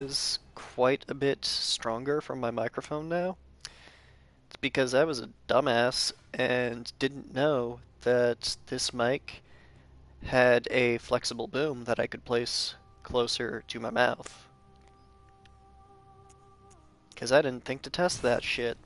Is quite a bit stronger from my microphone now. It's because I was a dumbass and didn't know that this mic had a flexible boom that I could place closer to my mouth. Because I didn't think to test that shit.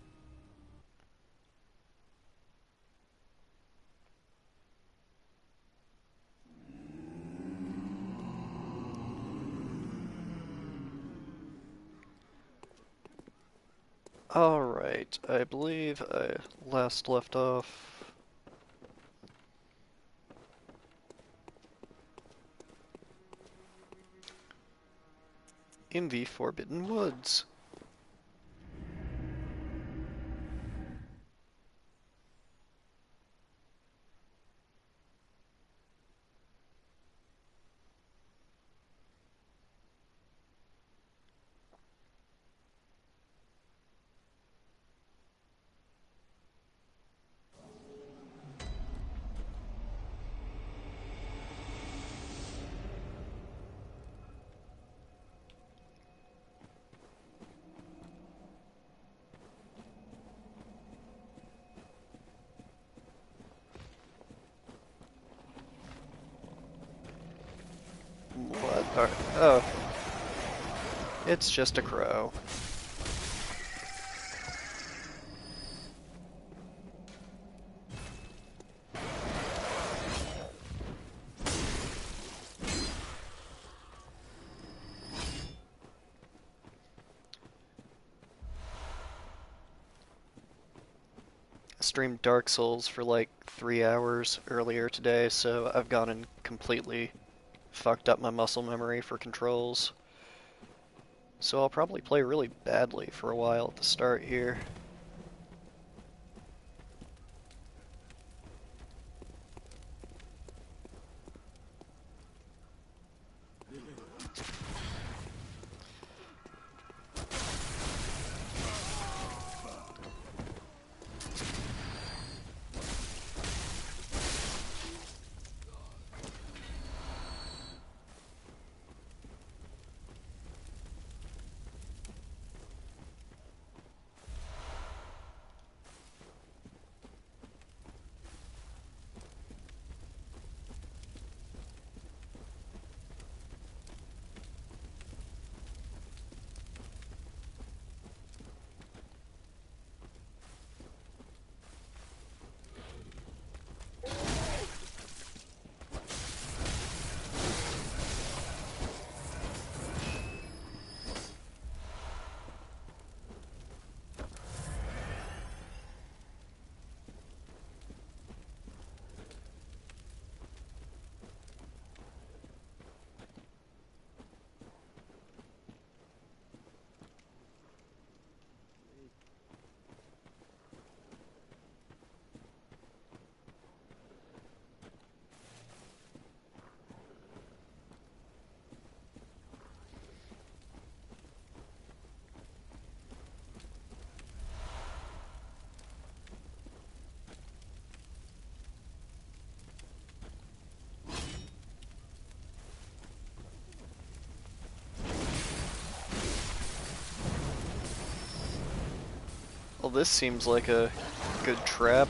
Alright, I believe I last left off in the Forbidden Woods. What are... Oh, it's just a crow. Streamed Dark Souls for like 3 hours earlier today, so I've gone and completely fucked up my muscle memory for controls. So I'll probably play really badly for a while at the start here. Well, this seems like a good trap.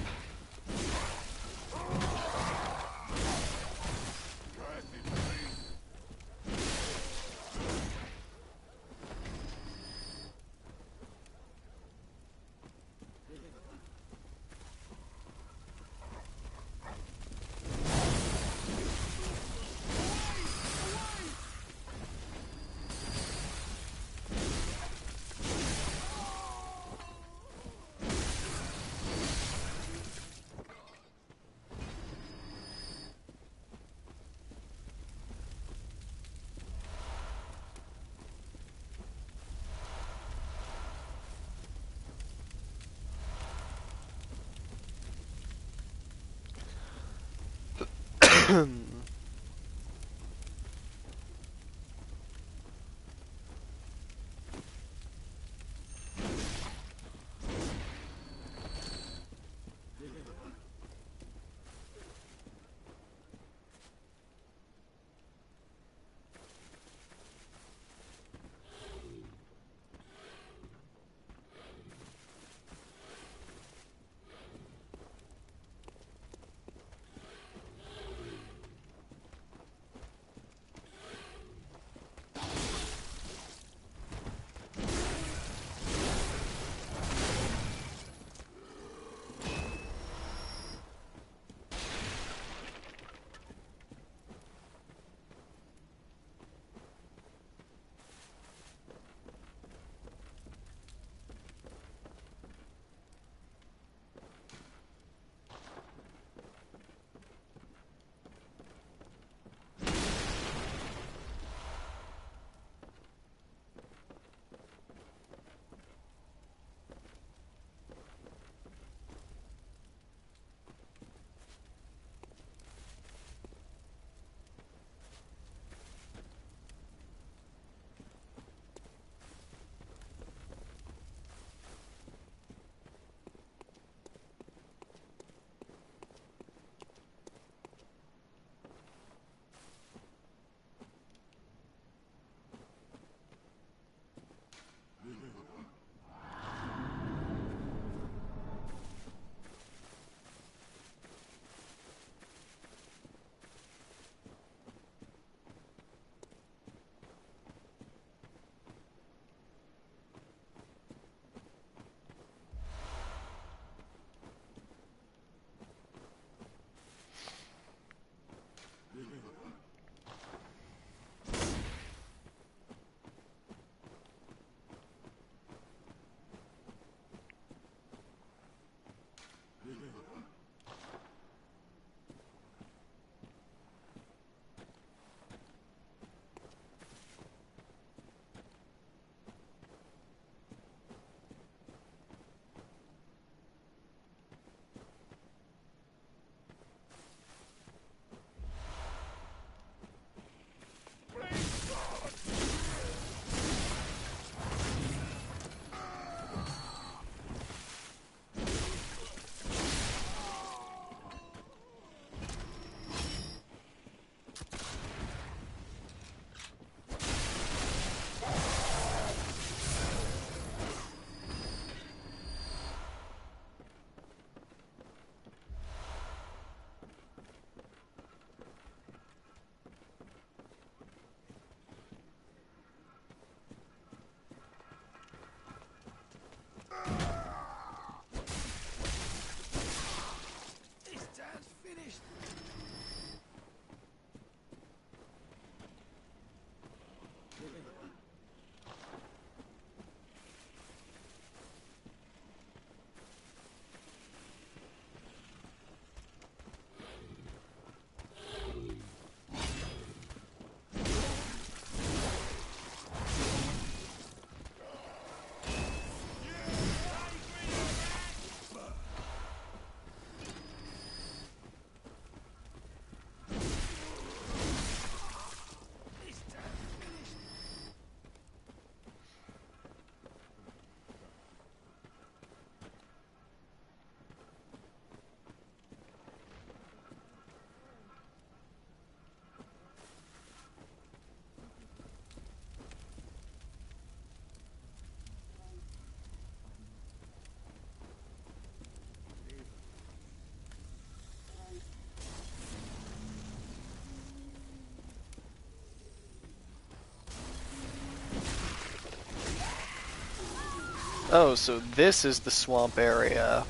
Oh, so this is the swamp area.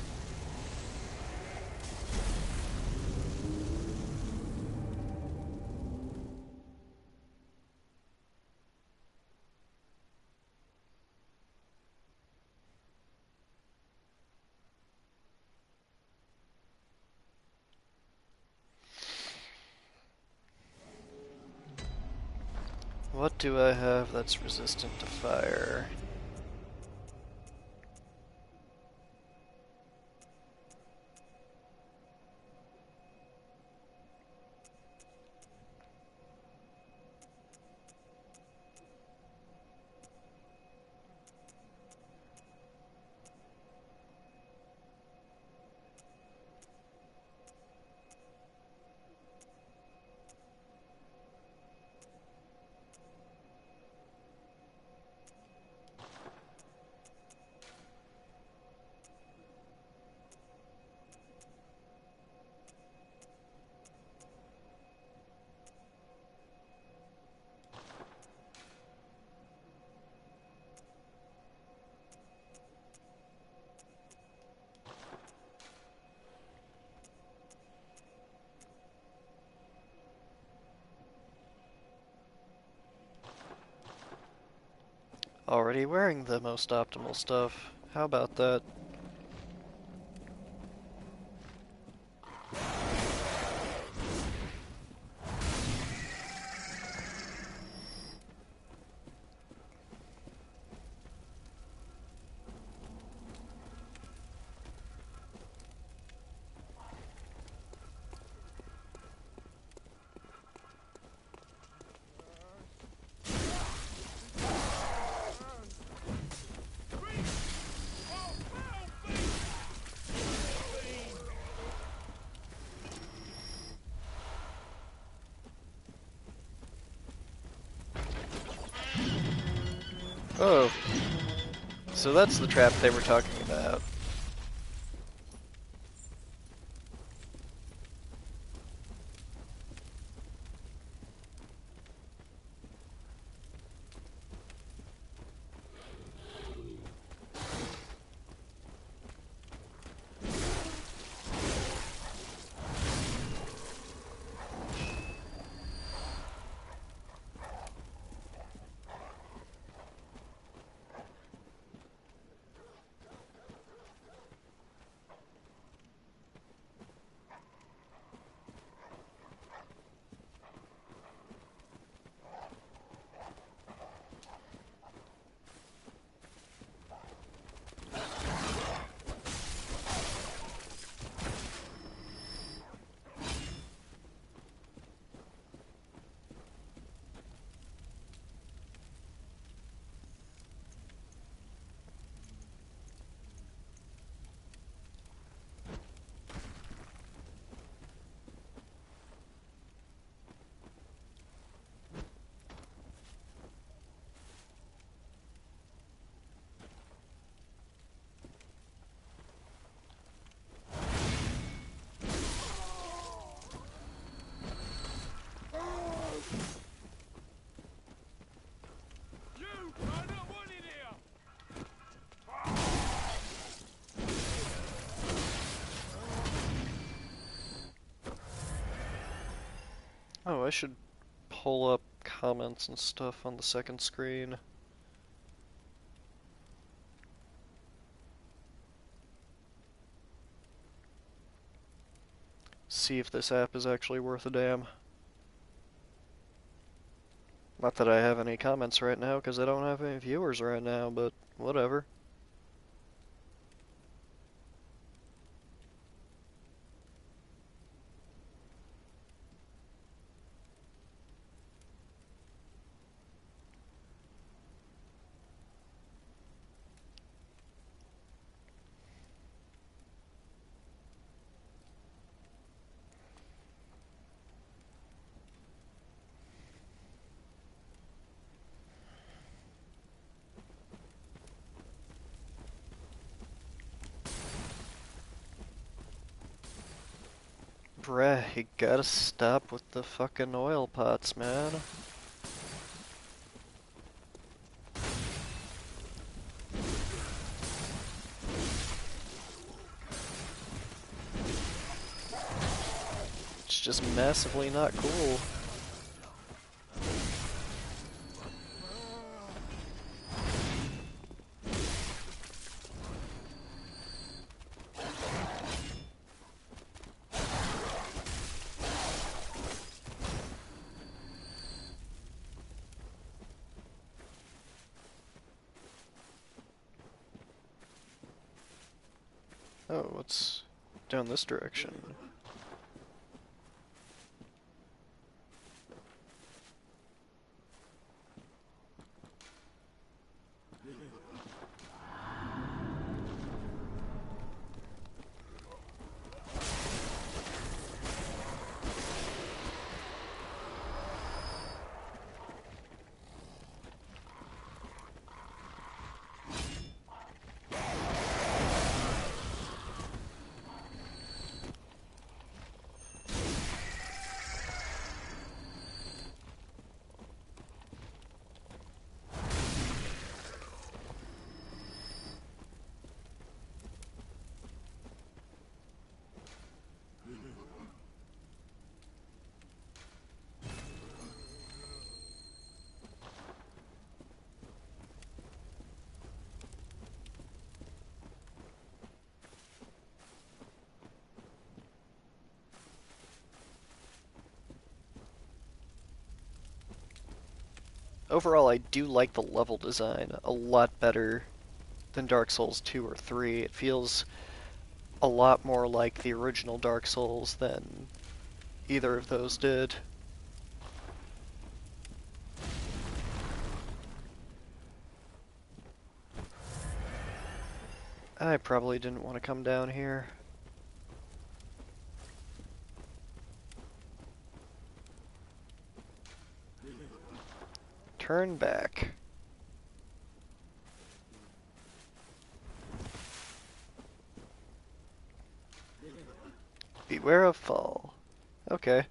What do I have that's resistant to fire? Already wearing the most optimal stuff. How about that? Oh, so that's the trap they were talking about. Oh, I should pull up comments and stuff on the second screen. See if this app is actually worth a damn. Not that I have any comments right now, because I don't have any viewers right now, but whatever. Bruh, you gotta stop with the fucking oil pots, man. just massively not cool. Oh, what's down this direction? Overall, I do like the level design a lot better than Dark Souls 2 or 3. It feels a lot more like the original Dark Souls than either of those did. I probably didn't want to come down here. Turn back. Beware of fall. Okay.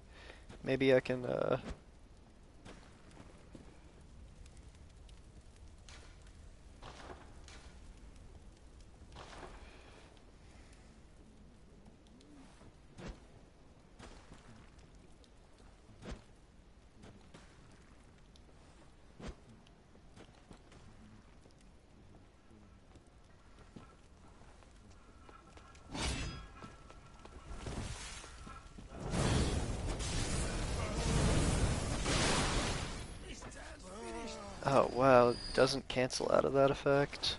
Maybe I can, Oh, wow, it doesn't cancel out of that effect.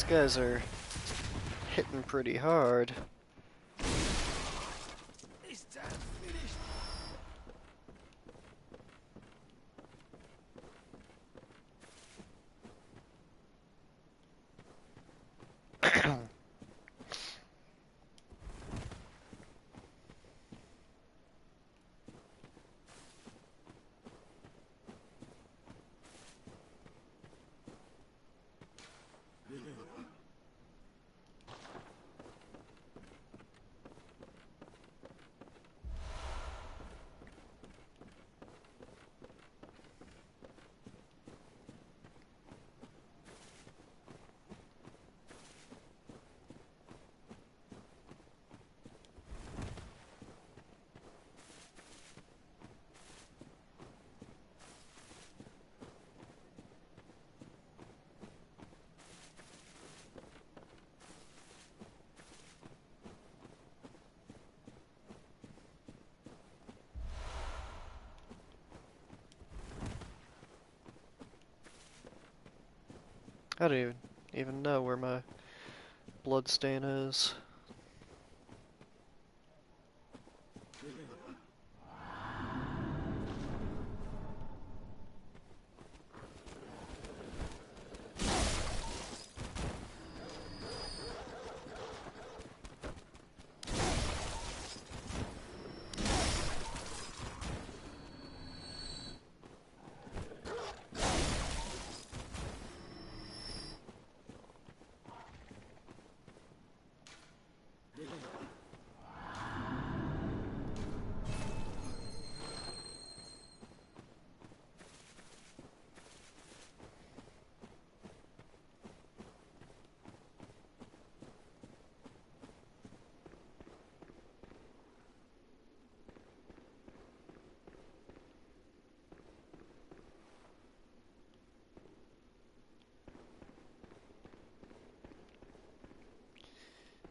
guys are hitting pretty hard. Is that finished? I don't even know where my bloodstain is.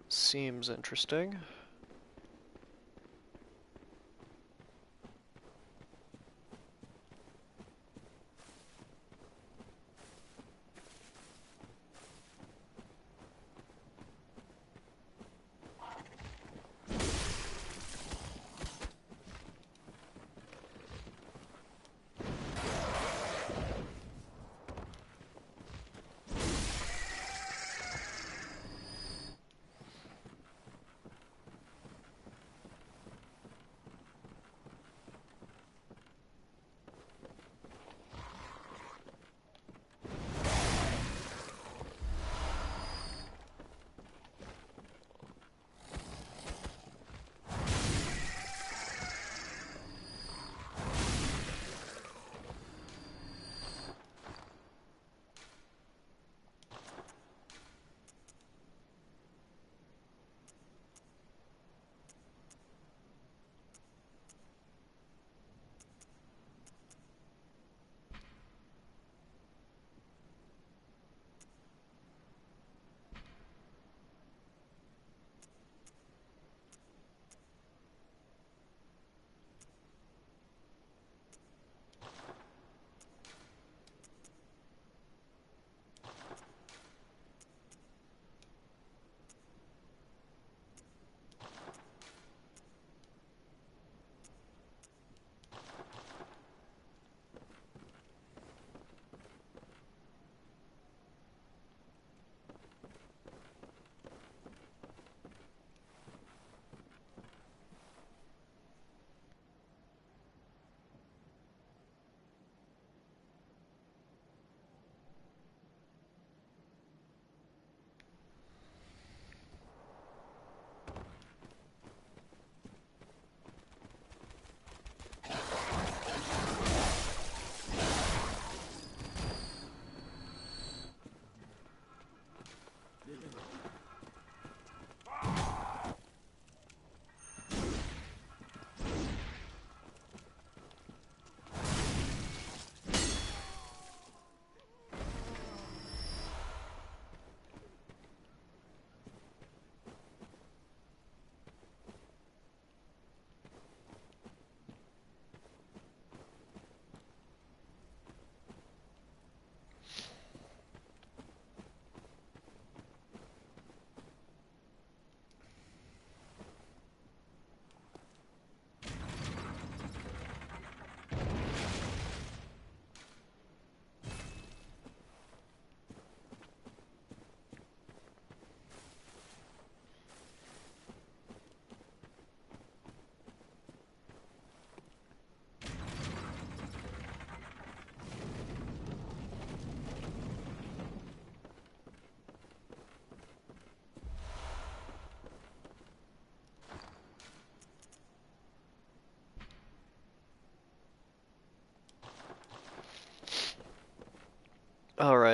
Seems interesting.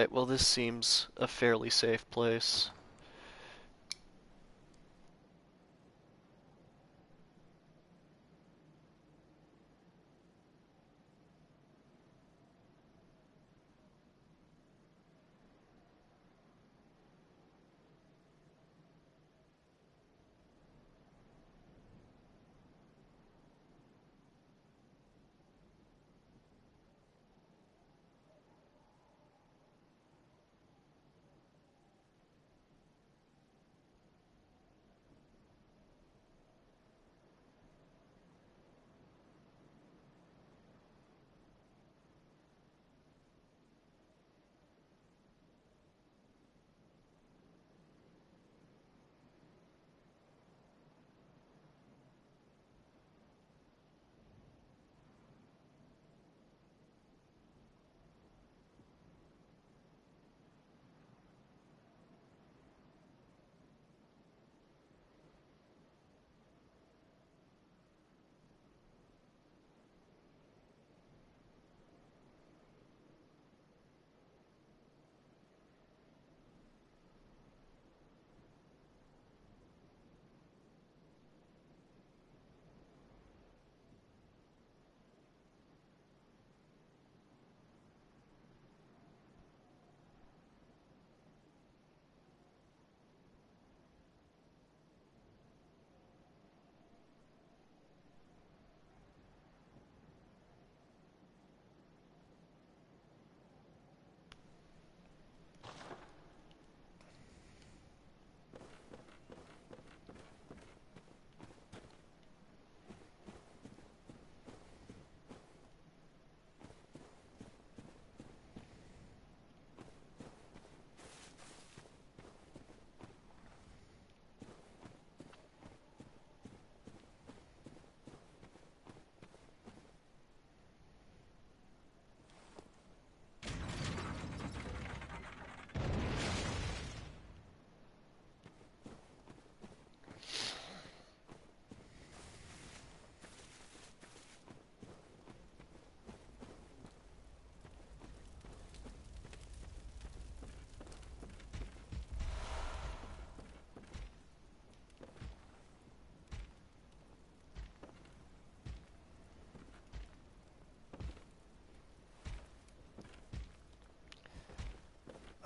Alright, well this seems a fairly safe place.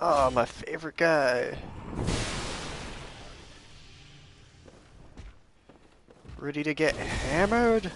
Oh, my favorite guy. Ready to get hammered?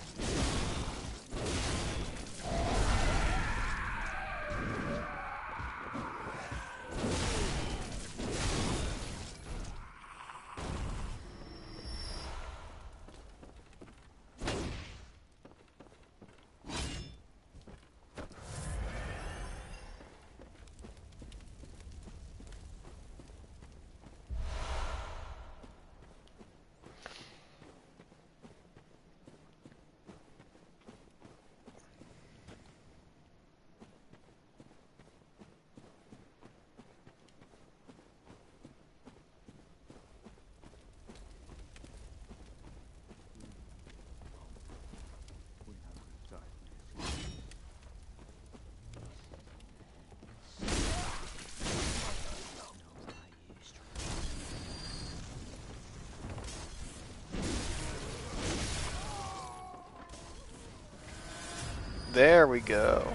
There we go.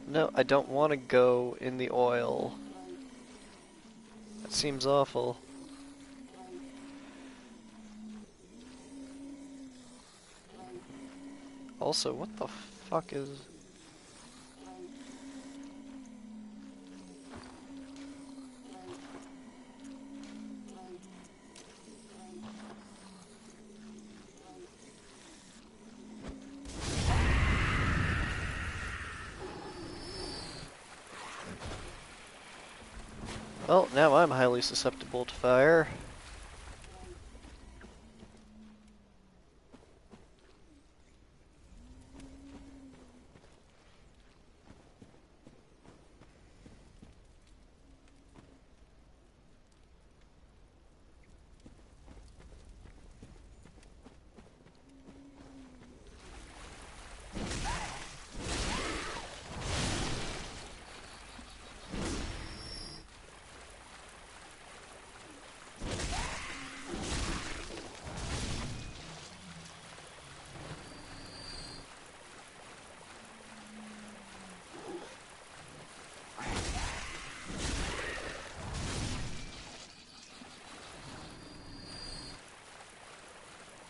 No, I don't want to go in the oil. That seems awful. Also, what the fuck is... Well, now I'm highly susceptible to fire.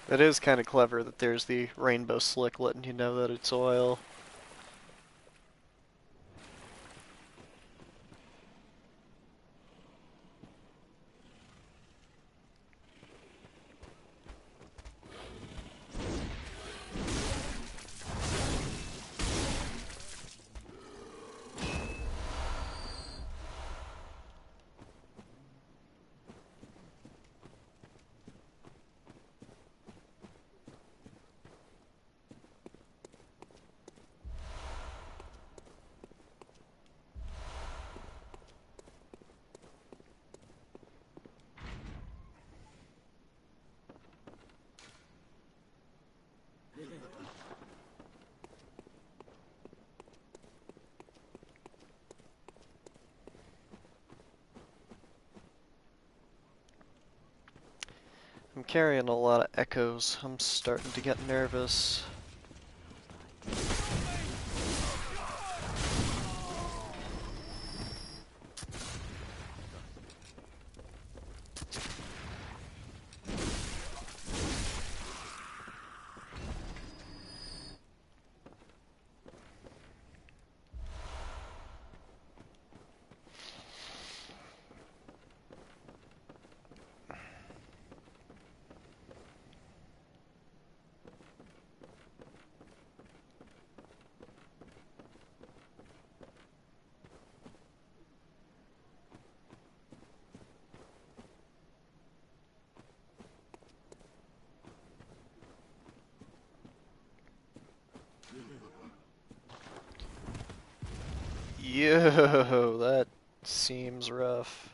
It is kind of clever that there's the rainbow slick letting you know that it's oil. I'm carrying a lot of echoes. I'm starting to get nervous. Yo, that seems rough.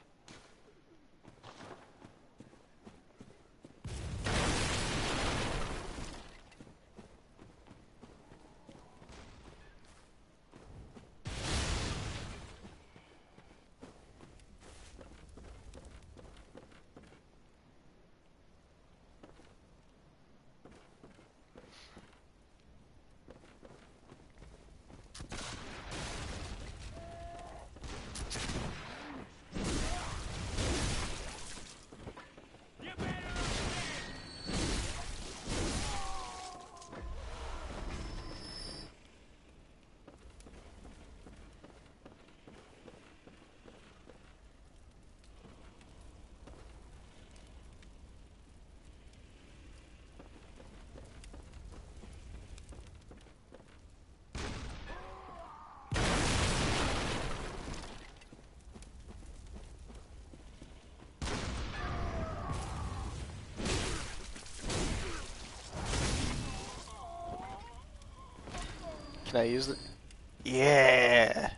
Can I use it? Yeah!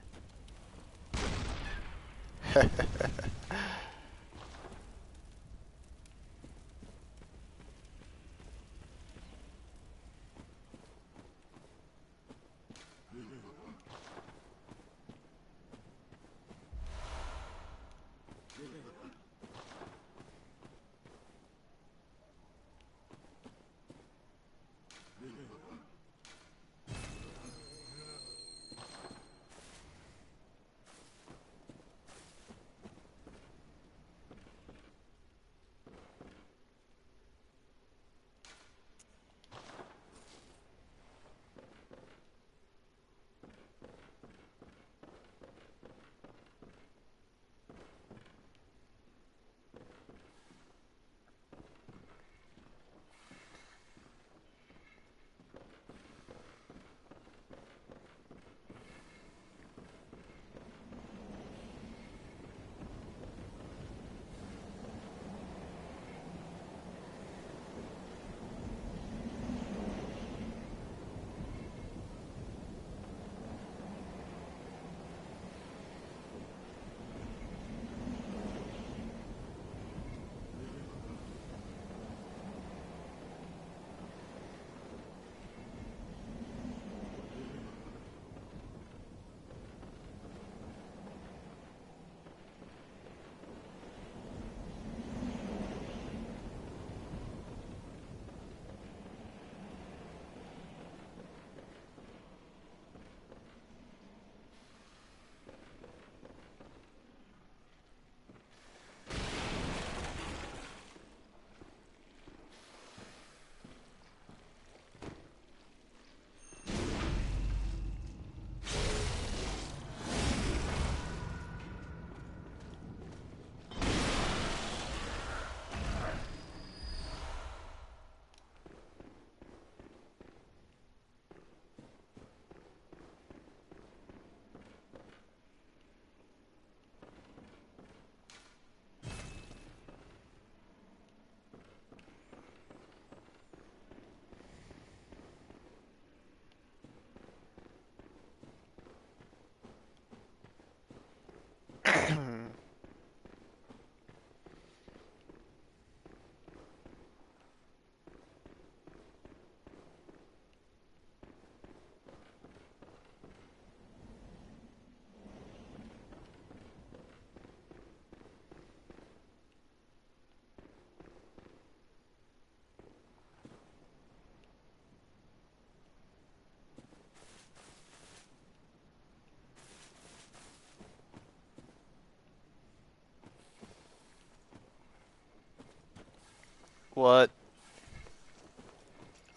What?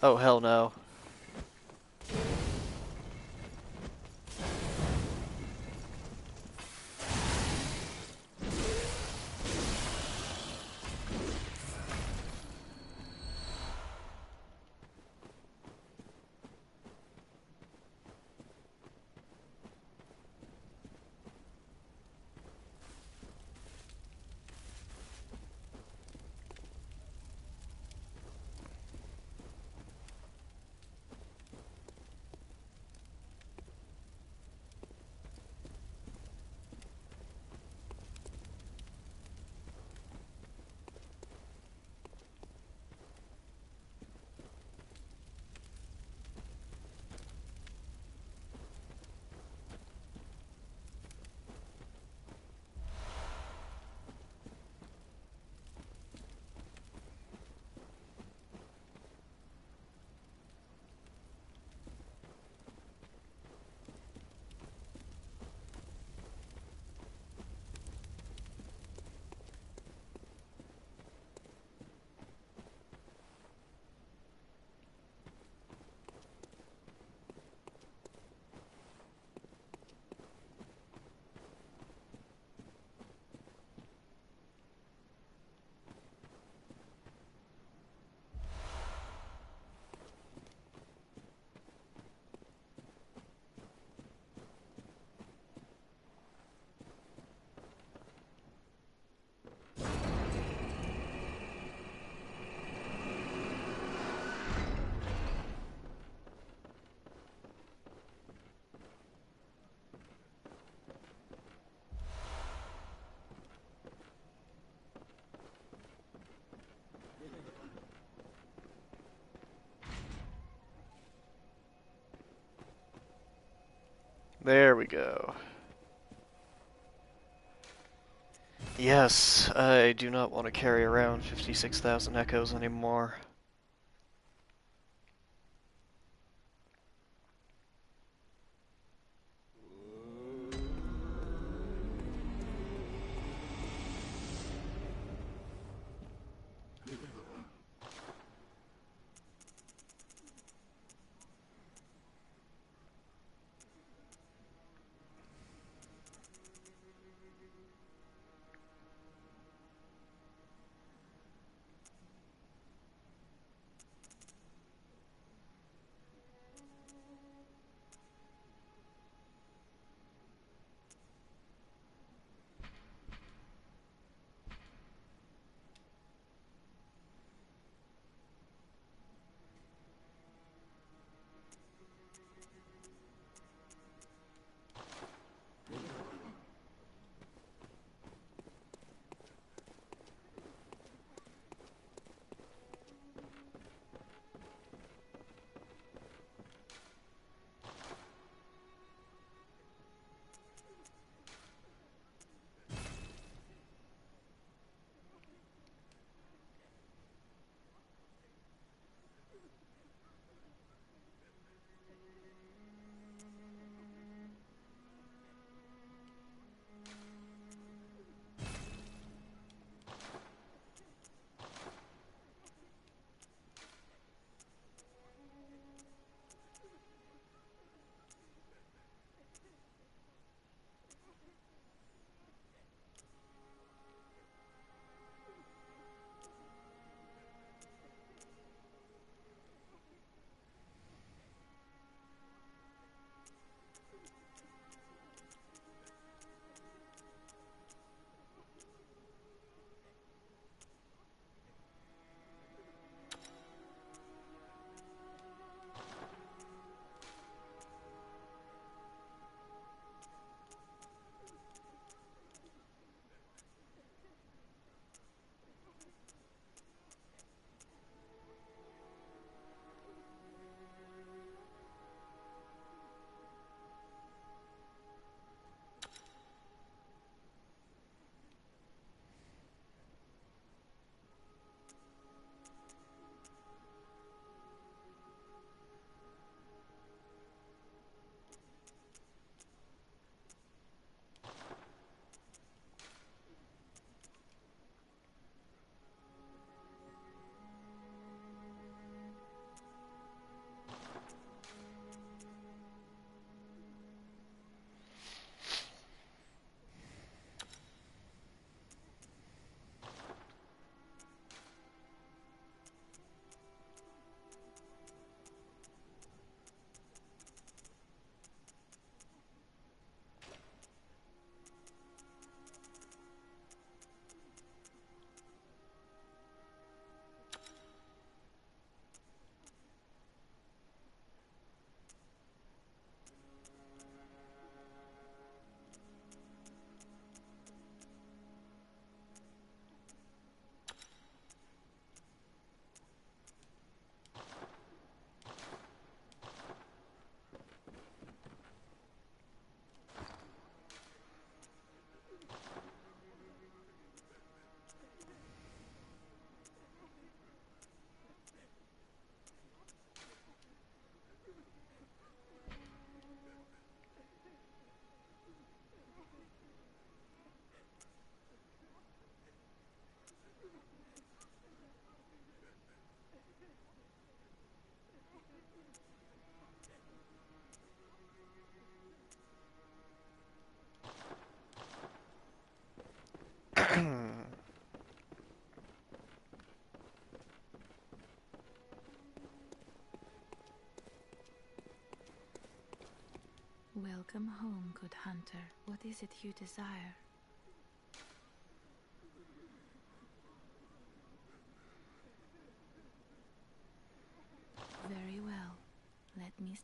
Oh, hell no. There we go. Yes, I do not want to carry around 56,000 echoes anymore. Welcome home, good hunter. What is it you desire? Very well. Let me...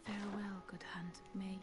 Farewell, good hunt. May...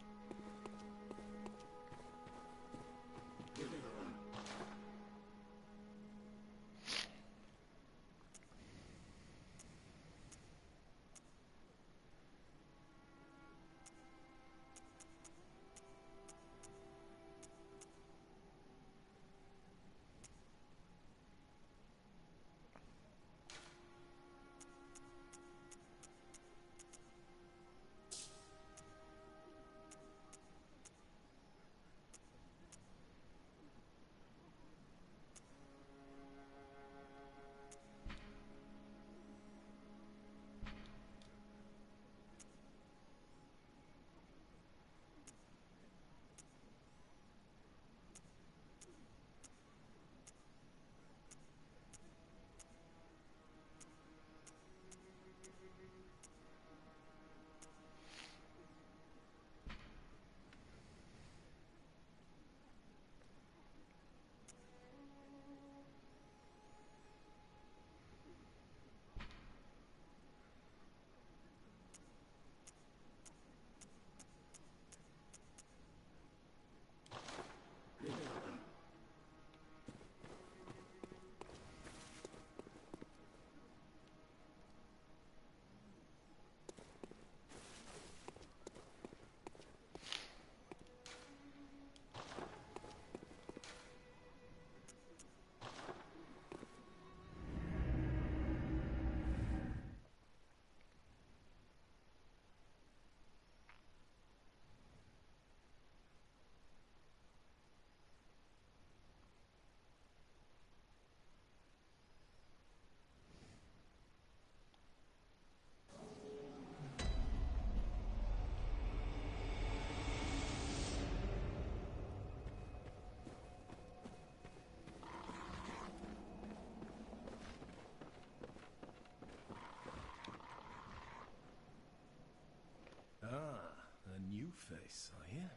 Ah, a new face, are you?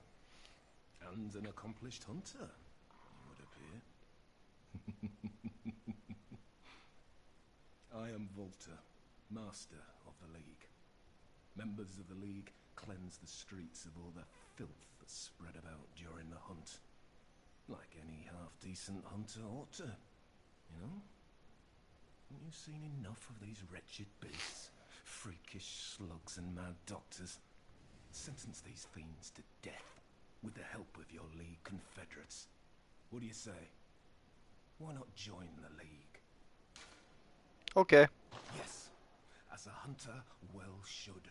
And an accomplished hunter, it would appear. I am Volta, master of the League. Members of the League cleanse the streets of all the filth that's spread about during the hunt. Like any half-decent hunter ought to, you know? Haven't you seen enough of these wretched beasts? Freakish slugs and mad doctors. Sentence these fiends to death with the help of your League confederates. What do you say? Why not join the League? Okay. Yes, as a hunter well should.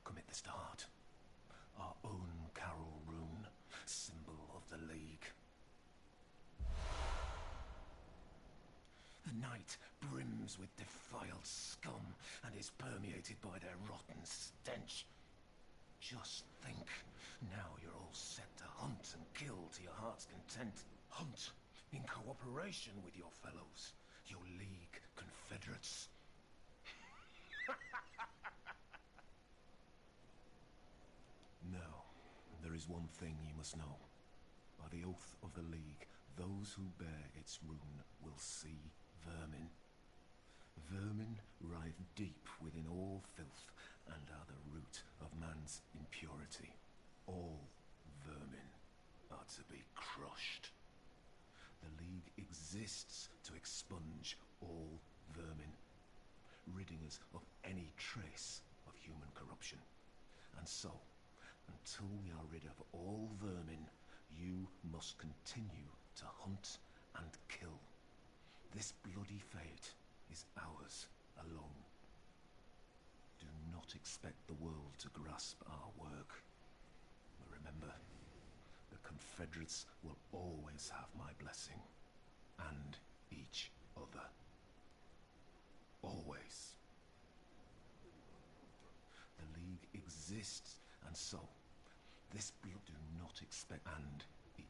Commit this to heart. Our own Carol rune, symbol of the League. The night brims with defiled scum and is permeated by their rotten stench. Just think, now you're all set to hunt and kill to your heart's content. Hunt in cooperation with your fellows, your League Confederates. Now, there is one thing you must know. By the oath of the League, those who bear its rune will see vermin. Vermin writhe deep within all filth and are the root of man's impurity. All vermin are to be crushed. The League exists to expunge all vermin, ridding us of any trace of human corruption. And so, until we are rid of all vermin, you must continue to hunt and kill. This bloody fate is ours alone. Do not expect the world to grasp our work. But remember, the Confederates will always have my blessing, and each other. Always. The League exists, and so, this blood do not expect and eat.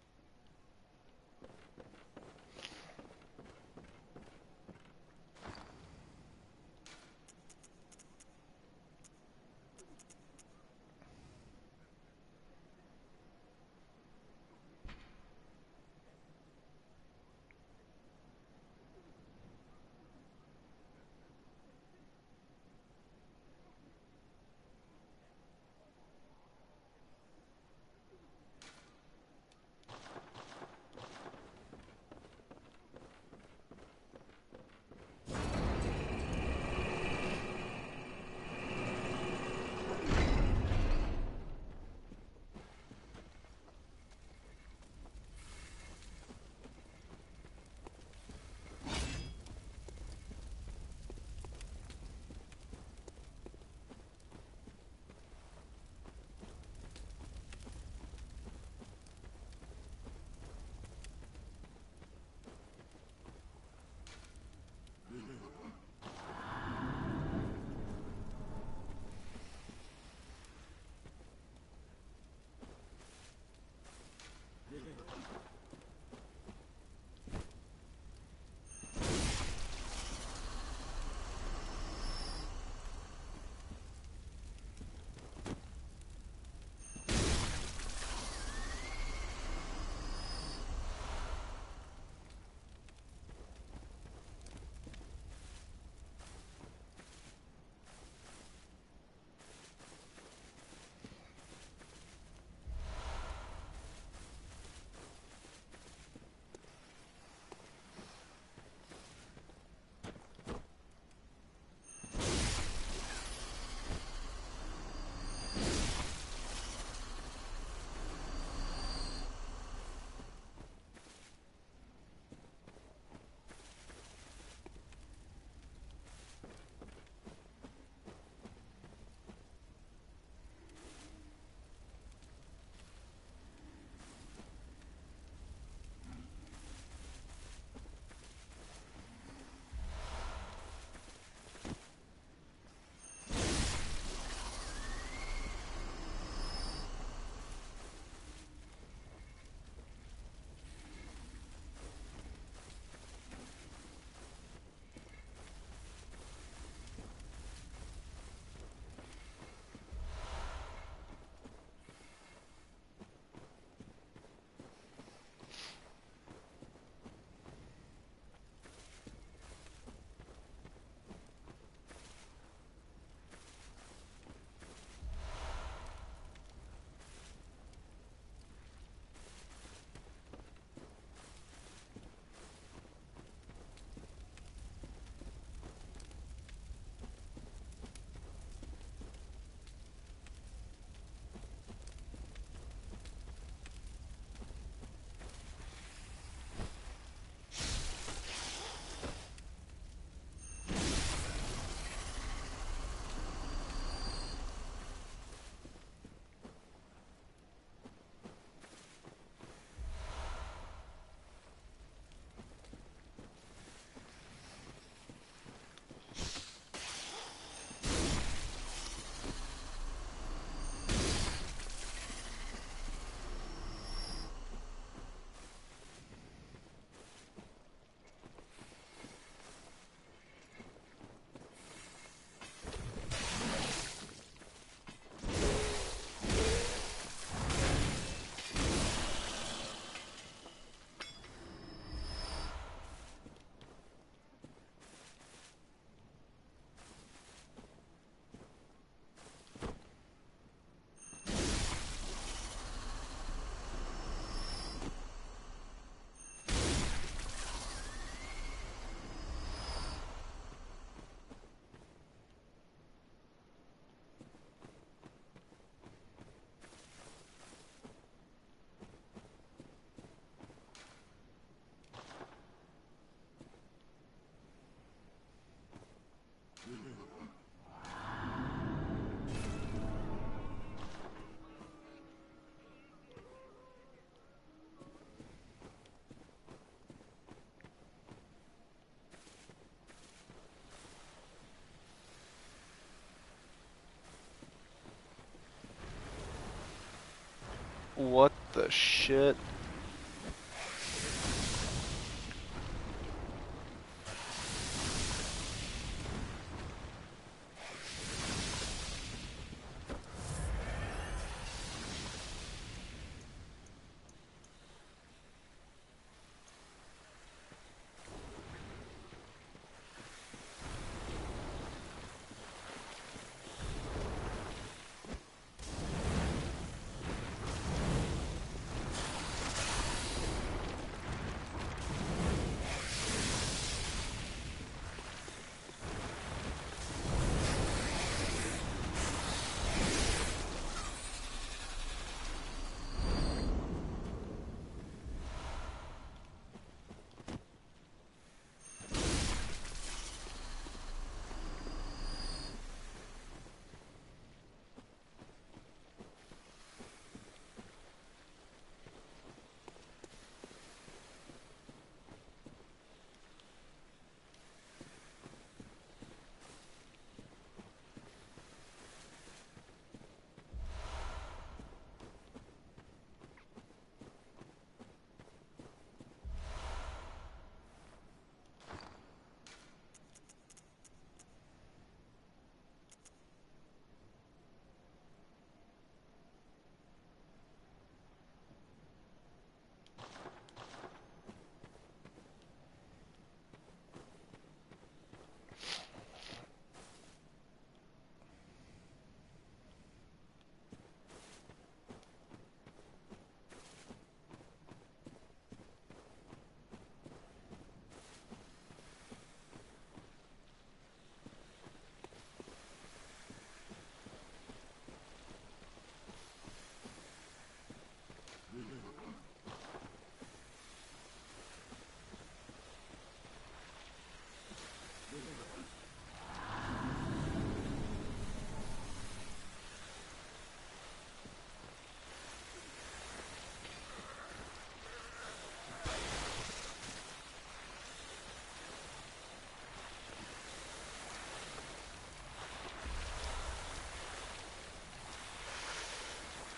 the shit?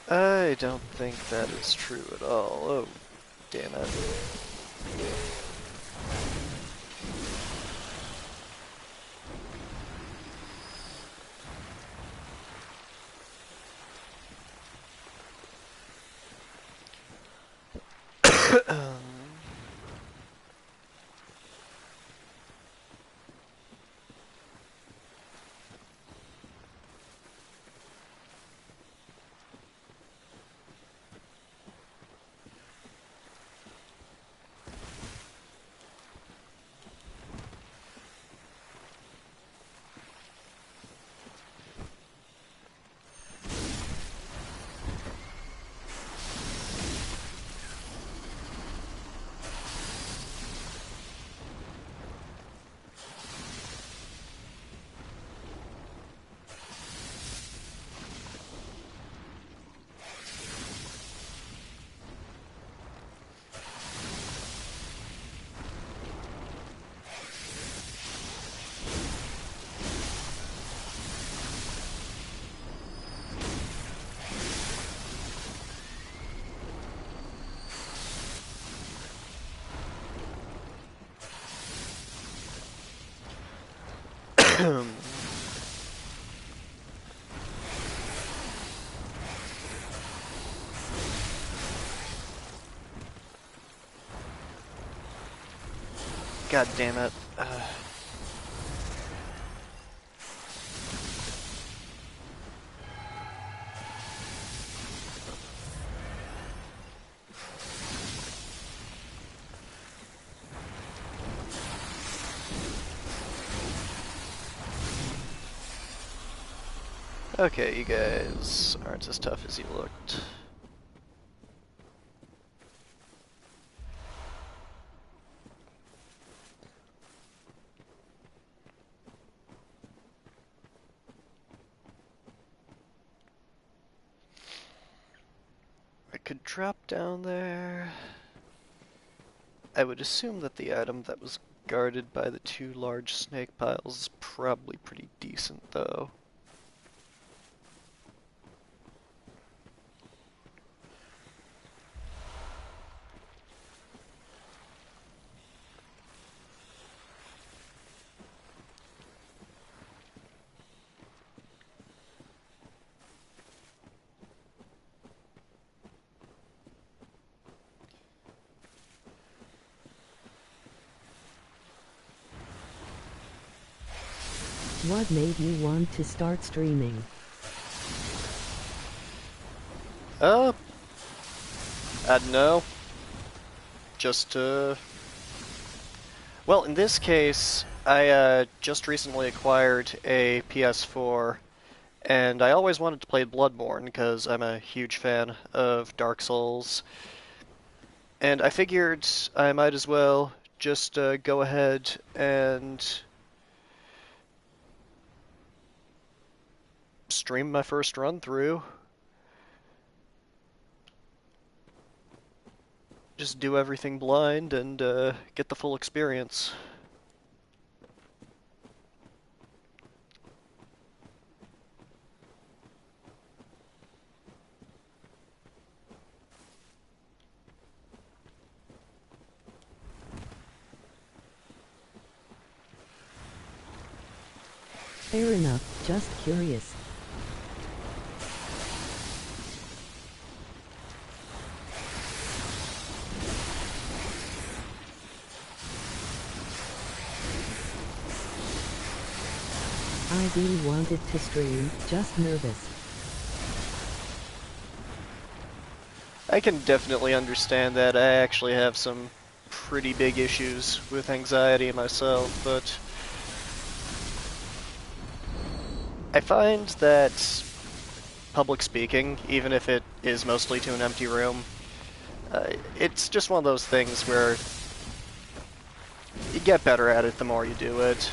I don't think that is true at all. Oh, damn it. God damn it. Okay, you guys aren't as tough as you looked. I could drop down there. I would assume that the item that was guarded by the two large snake piles is probably pretty decent, though. What made you want to start streaming? I don't know. Just, well, in this case, I just recently acquired a PS4, and I always wanted to play Bloodborne because I'm a huge fan of Dark Souls, and I figured I might as well just go ahead and stream my first run through. Just do everything blind and get the full experience. Fair enough, just curious. I really wanted to stream, just nervous. I can definitely understand that. I actually have some pretty big issues with anxiety myself, but I find that public speaking, even if it is mostly to an empty room, it's just one of those things where you get better at it the more you do it.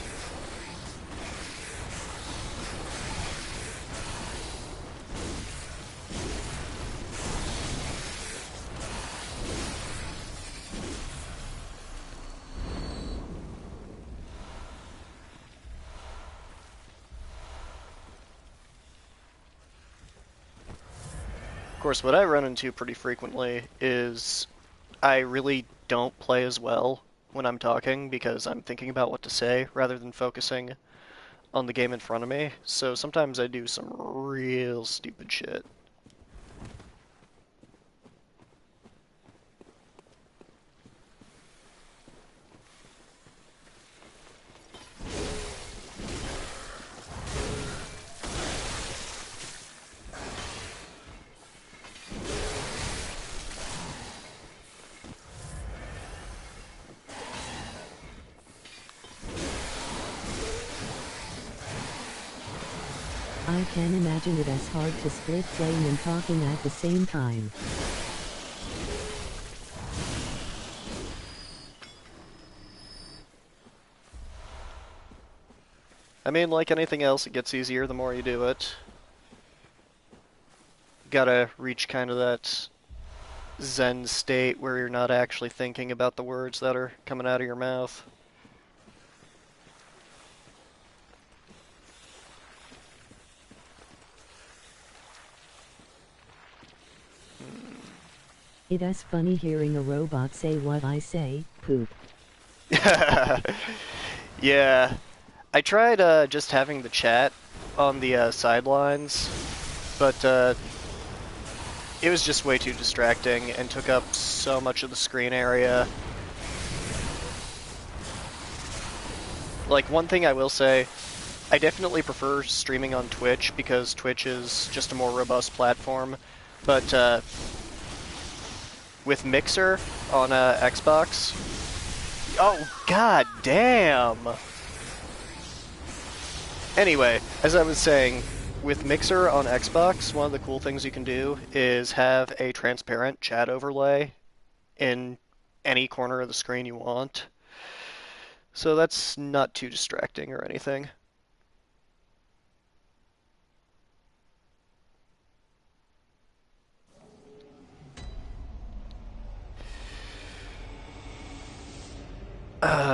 Of course, what I run into pretty frequently is I really don't play as well when I'm talking because I'm thinking about what to say rather than focusing on the game in front of me. So sometimes I do some real stupid shit. I can imagine it as hard to split playing and talking at the same time. I mean, like anything else, it gets easier the more you do it. Gotta reach kind of that Zen state where you're not actually thinking about the words that are coming out of your mouth. It is funny hearing a robot say what I say, poop. Yeah, I tried just having the chat on the sidelines, but it was just way too distracting and took up so much of the screen area. Like, one thing I will say, I definitely prefer streaming on Twitch because Twitch is just a more robust platform, but with Mixer on Xbox, oh god damn! Anyway, as I was saying, with Mixer on Xbox, one of the cool things you can do is have a transparent chat overlay in any corner of the screen you want. So that's not too distracting or anything.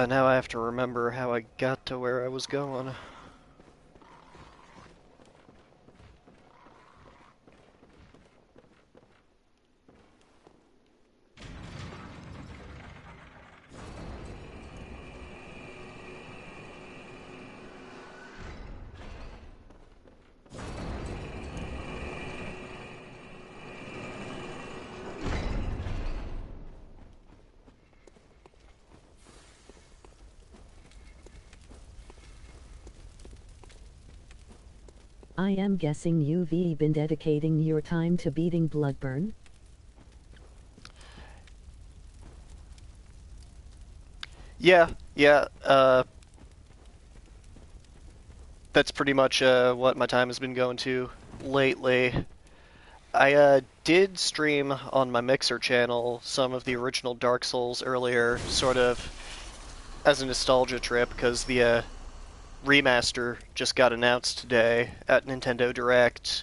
Now I have to remember how I got to where I was going. I am guessing you've been dedicating your time to beating Bloodborne? Yeah. That's pretty much what my time has been going to lately. I did stream on my Mixer channel some of the original Dark Souls earlier, sort of as a nostalgia trip, because the remaster just got announced today at Nintendo Direct.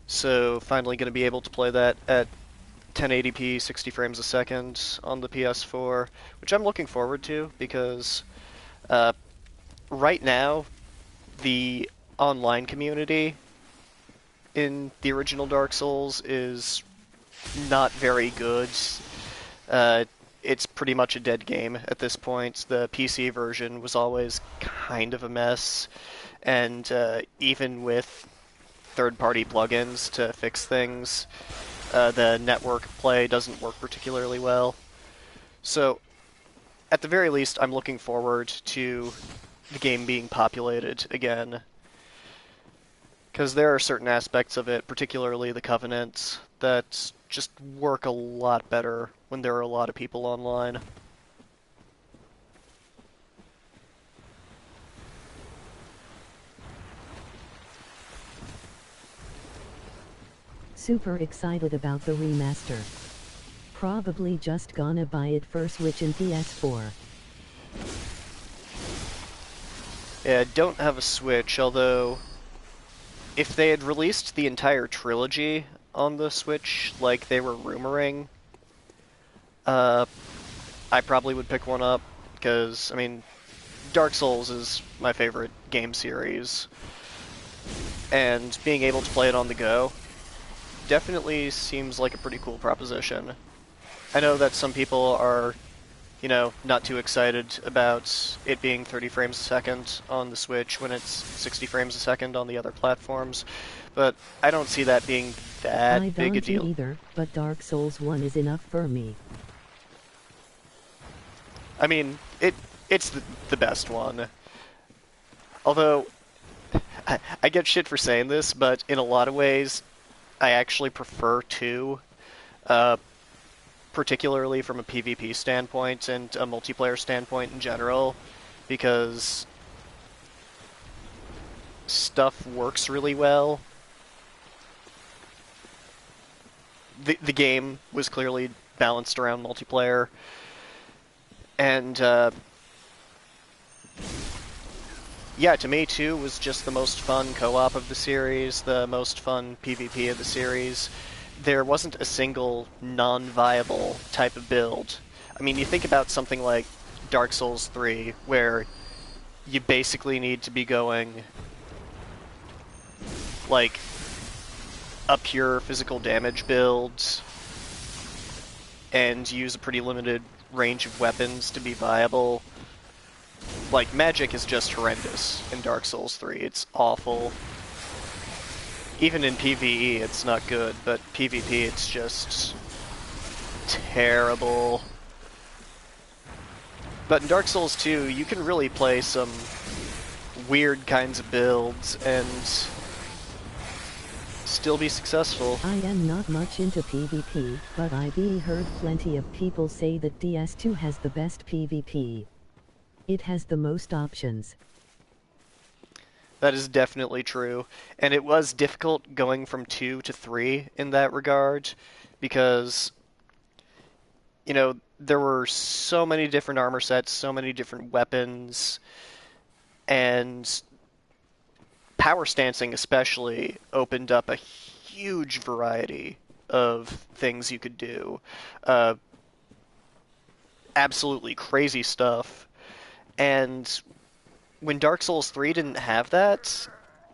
So finally going to be able to play that at 1080p, 60 frames a second on the PS4, which I'm looking forward to because uh, right now the online community in the original Dark Souls is not very good. Uh, it's pretty much a dead game at this point. The PC version was always kind of a mess, and even with third-party plugins to fix things, the network play doesn't work particularly well. So, at the very least, I'm looking forward to the game being populated again. Because there are certain aspects of it, particularly the Covenant, that just work a lot better when there are a lot of people online. Super excited about the remaster. Probably just gonna buy it for Switch and PS4. Yeah, I don't have a Switch, although if they had released the entire trilogy on the Switch like they were rumoring, I probably would pick one up, because, I mean, Dark Souls is my favorite game series, and being able to play it on the go definitely seems like a pretty cool proposition. I know that some people are, not too excited about it being 30 frames a second on the Switch when it's 60 frames a second on the other platforms, but I don't see that being that I big a don't deal. either, but Dark Souls 1 is enough for me. I mean, it's the best one. Although, I get shit for saying this, but in a lot of ways, I actually prefer 2, uh, particularly from a PvP standpoint and a multiplayer standpoint in general, because stuff works really well. The game was clearly balanced around multiplayer, and yeah, to me, 2 was just the most fun co-op of the series, the most fun PvP of the series. There wasn't a single non-viable type of build. I mean, you think about something like Dark Souls 3, where you basically need to be going like a pure physical damage build and use a pretty limited range of weapons to be viable. Like, magic is just horrendous in Dark Souls 3. It's awful. Even in PvE, it's not good, but PvP, it's just terrible. But in Dark Souls 2, you can really play some weird kinds of builds and still be successful. I am not much into PvP, but I've heard plenty of people say that DS2 has the best PvP. It has the most options. That is definitely true. And it was difficult going from 2 to 3 in that regard, because, there were so many different armor sets, so many different weapons, and power stancing especially opened up a huge variety of things you could do. Uh, Absolutely crazy stuff. And when Dark Souls 3 didn't have that,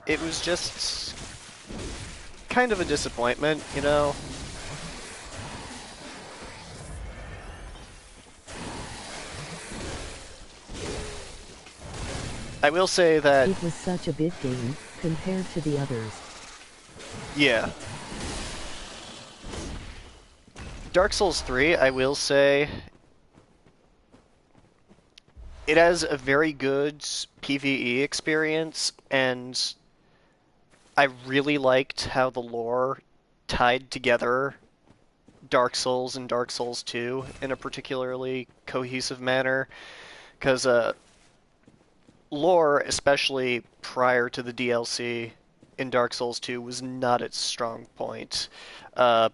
it was just kind of a disappointment, I will say that, It was such a big game, compared to the others. yeah. Dark Souls 3, I will say, it has a very good PvE experience, and I really liked how the lore tied together Dark Souls and Dark Souls 2 in a particularly cohesive manner, because lore, especially prior to the DLC in Dark Souls 2, was not its strong point. Uh,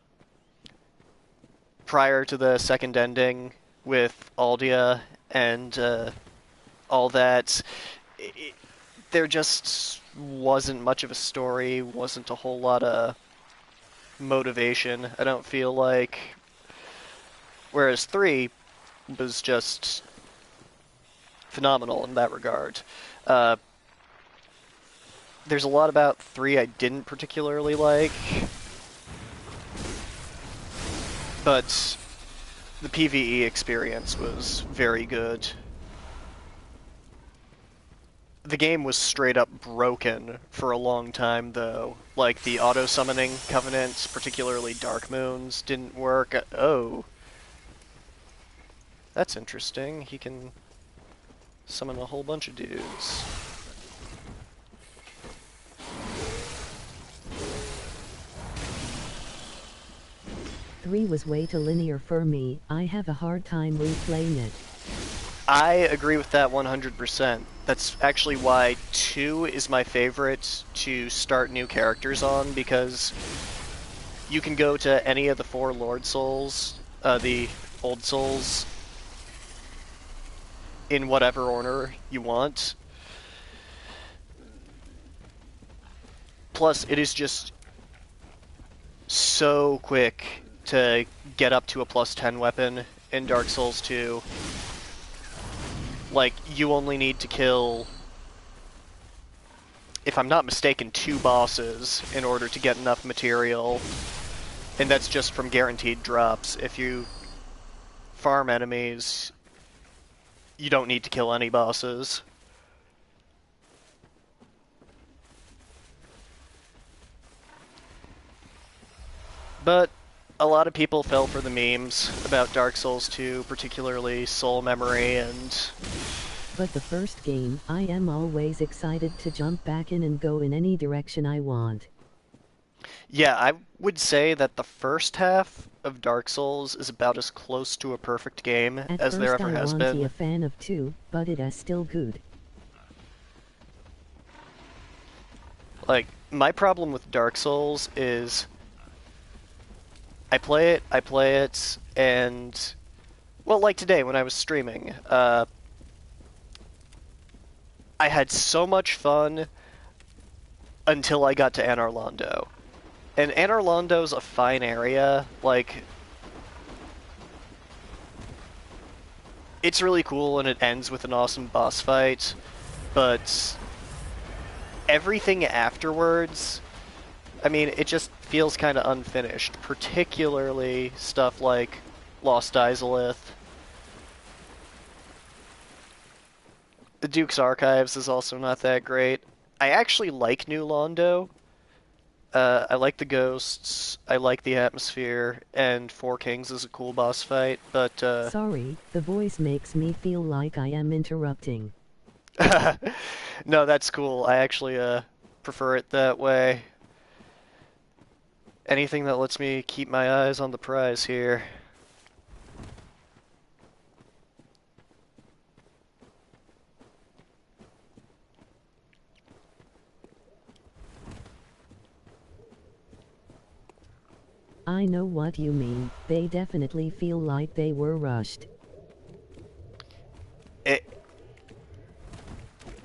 Prior to the second ending with Aldia and all that, it, there just wasn't much of a story, wasn't a whole lot of motivation, I don't feel like. Whereas 3 was just phenomenal in that regard. Uh, there's a lot about 3 I didn't particularly like, but the PvE experience was very good. The game was straight up broken for a long time, though. Like, the auto-summoning covenant, particularly Dark Moons, didn't work. Oh. That's interesting. He can summon a whole bunch of dudes. 3 was way too linear for me. I have a hard time replaying it. I agree with that 100%. That's actually why 2 is my favorite to start new characters on, because you can go to any of the 4 Lord Souls, the Old Souls, in whatever order you want. Plus, it is just so quick to get up to a plus 10 weapon in Dark Souls 2. Like, you only need to kill, if I'm not mistaken, 2 bosses in order to get enough material, and that's just from guaranteed drops. If you farm enemies, you don't need to kill any bosses. But a lot of people fell for the memes about Dark Souls 2, particularly Soul Memory and... But the first game, I am always excited to jump back in and go in any direction I want. Yeah, I would say that the first half of Dark Souls is about as close to a perfect game At as there first ever I has wasn't been. a fan of 2, but it is still good. Like, my problem with Dark Souls is I play it, and... Well, like today when I was streaming, I had so much fun until I got to Anor Londo. And Anor Londo's a fine area, like... It's really cool and it ends with an awesome boss fight, but everything afterwards, I mean, it just feels kind of unfinished, particularly stuff like Lost Izalith. The Duke's Archives is also not that great. I actually like New Londo. I like the ghosts, I like the atmosphere, and Four Kings is a cool boss fight, but Sorry, the voice makes me feel like I am interrupting. no, that's cool. I actually prefer it that way. Anything that lets me keep my eyes on the prize here. I know what you mean. They definitely feel like they were rushed.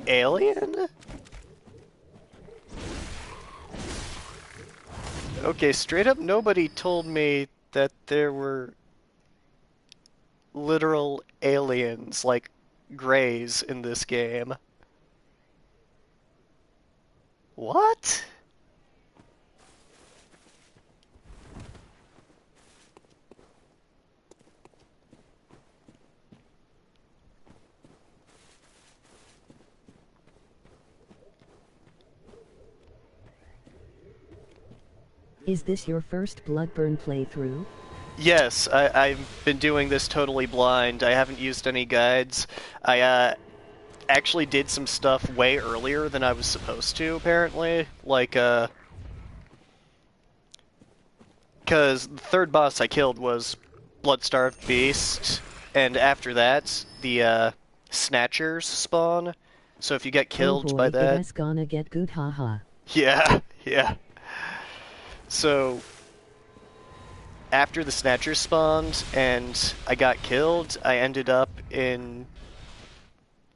Alien? Okay, straight up nobody told me that there were literal aliens, like greys, in this game. What? Is this your first Bloodborne playthrough? Yes, I've been doing this totally blind. I haven't used any guides. I actually did some stuff way earlier than I was supposed to, apparently. Like, because the third boss I killed was Blood-Starved Beast, and after that, the, Snatchers spawn. So if you get Oh killed by boy, it that... is gonna get good, haha. Yeah, yeah. So, after the Snatchers spawned and I got killed, I ended up in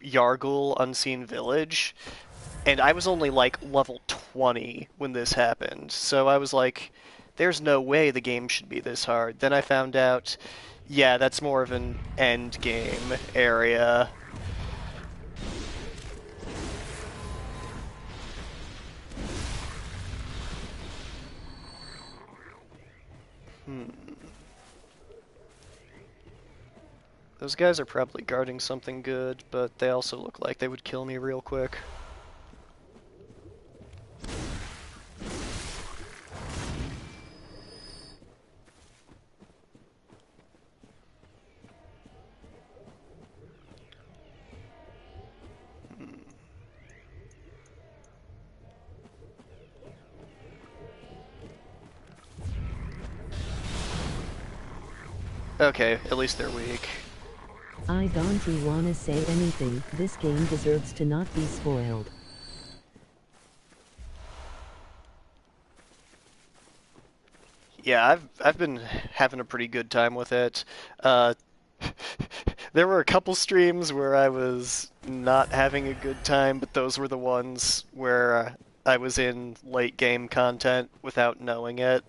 Yargul Unseen Village, and I was only like level 20 when this happened. So I was like, there's no way the game should be this hard. Then I found out, yeah, that's more of an end game area. Those guys are probably guarding something good, but they also look like they would kill me real quick. Okay, at least they're weak. I don't wanna say anything, this game deserves to not be spoiled. Yeah, I've been having a pretty good time with it. Uh, there were a couple streams where I was not having a good time, but those were the ones where I was in late game content without knowing it.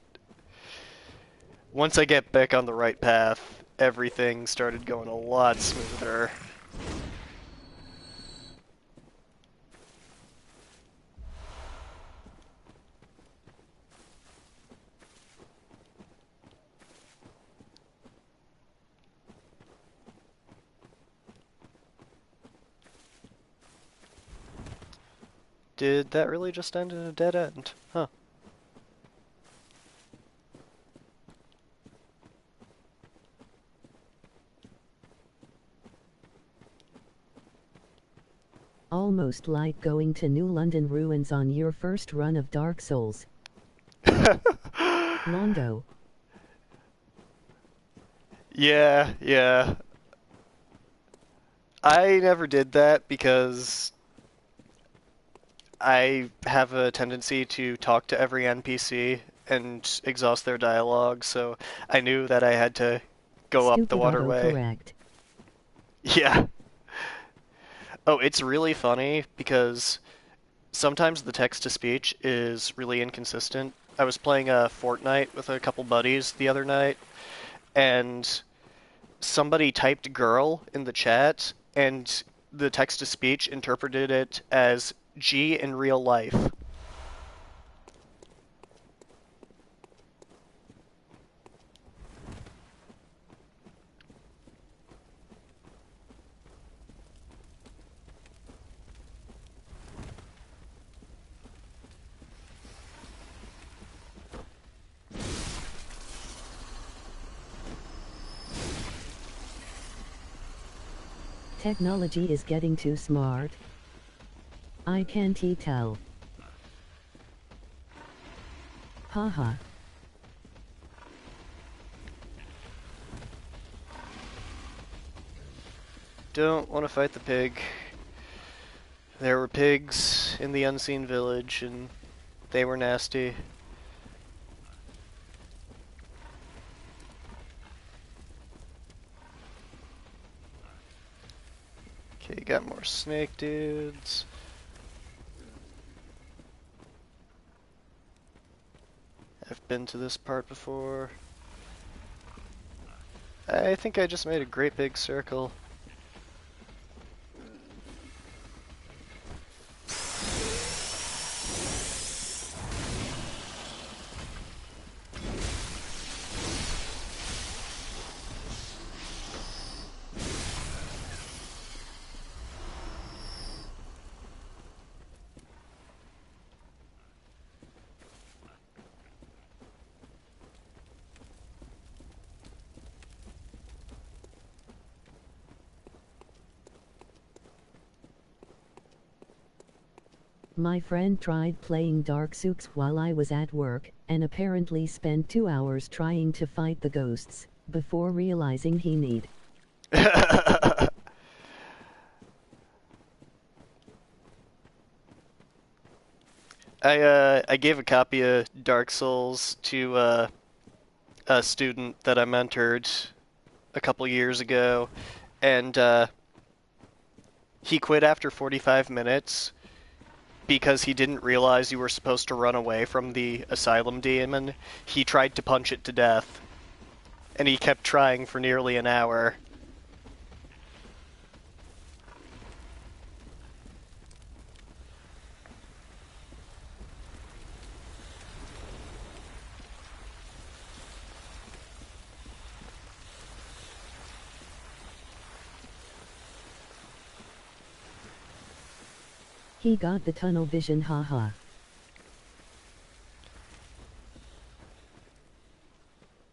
Once I get back on the right path, everything started going a lot smoother. Did that really just end in a dead end? Huh. Almost like going to New London ruins on your first run of Dark Souls. Londo. Yeah, yeah. I never did that because I have a tendency to talk to every NPC and exhaust their dialogue, so I knew that I had to go up the Stupid waterway. autocorrect. Yeah. Oh, it's really funny because sometimes the text-to-speech is really inconsistent. I was playing a Fortnite with a couple buddies the other night, and somebody typed girl in the chat, and the text-to-speech interpreted it as G in real life. Technology is getting too smart. I can't tell. Haha. Don't want to fight the pig. There were pigs in the unseen village, and they were nasty. Okay, got more snake dudes. I've been to this part before. I think I just made a great big circle. My friend tried playing Dark Souls while I was at work, and apparently spent 2 hours trying to fight the ghosts, before realizing he need. I gave a copy of Dark Souls to a student that I mentored a couple years ago, and he quit after 45 minutes because he didn't realize you were supposed to run away from the asylum demon. He tried to punch it to death, and he kept trying for nearly an hour. He got the tunnel vision, haha.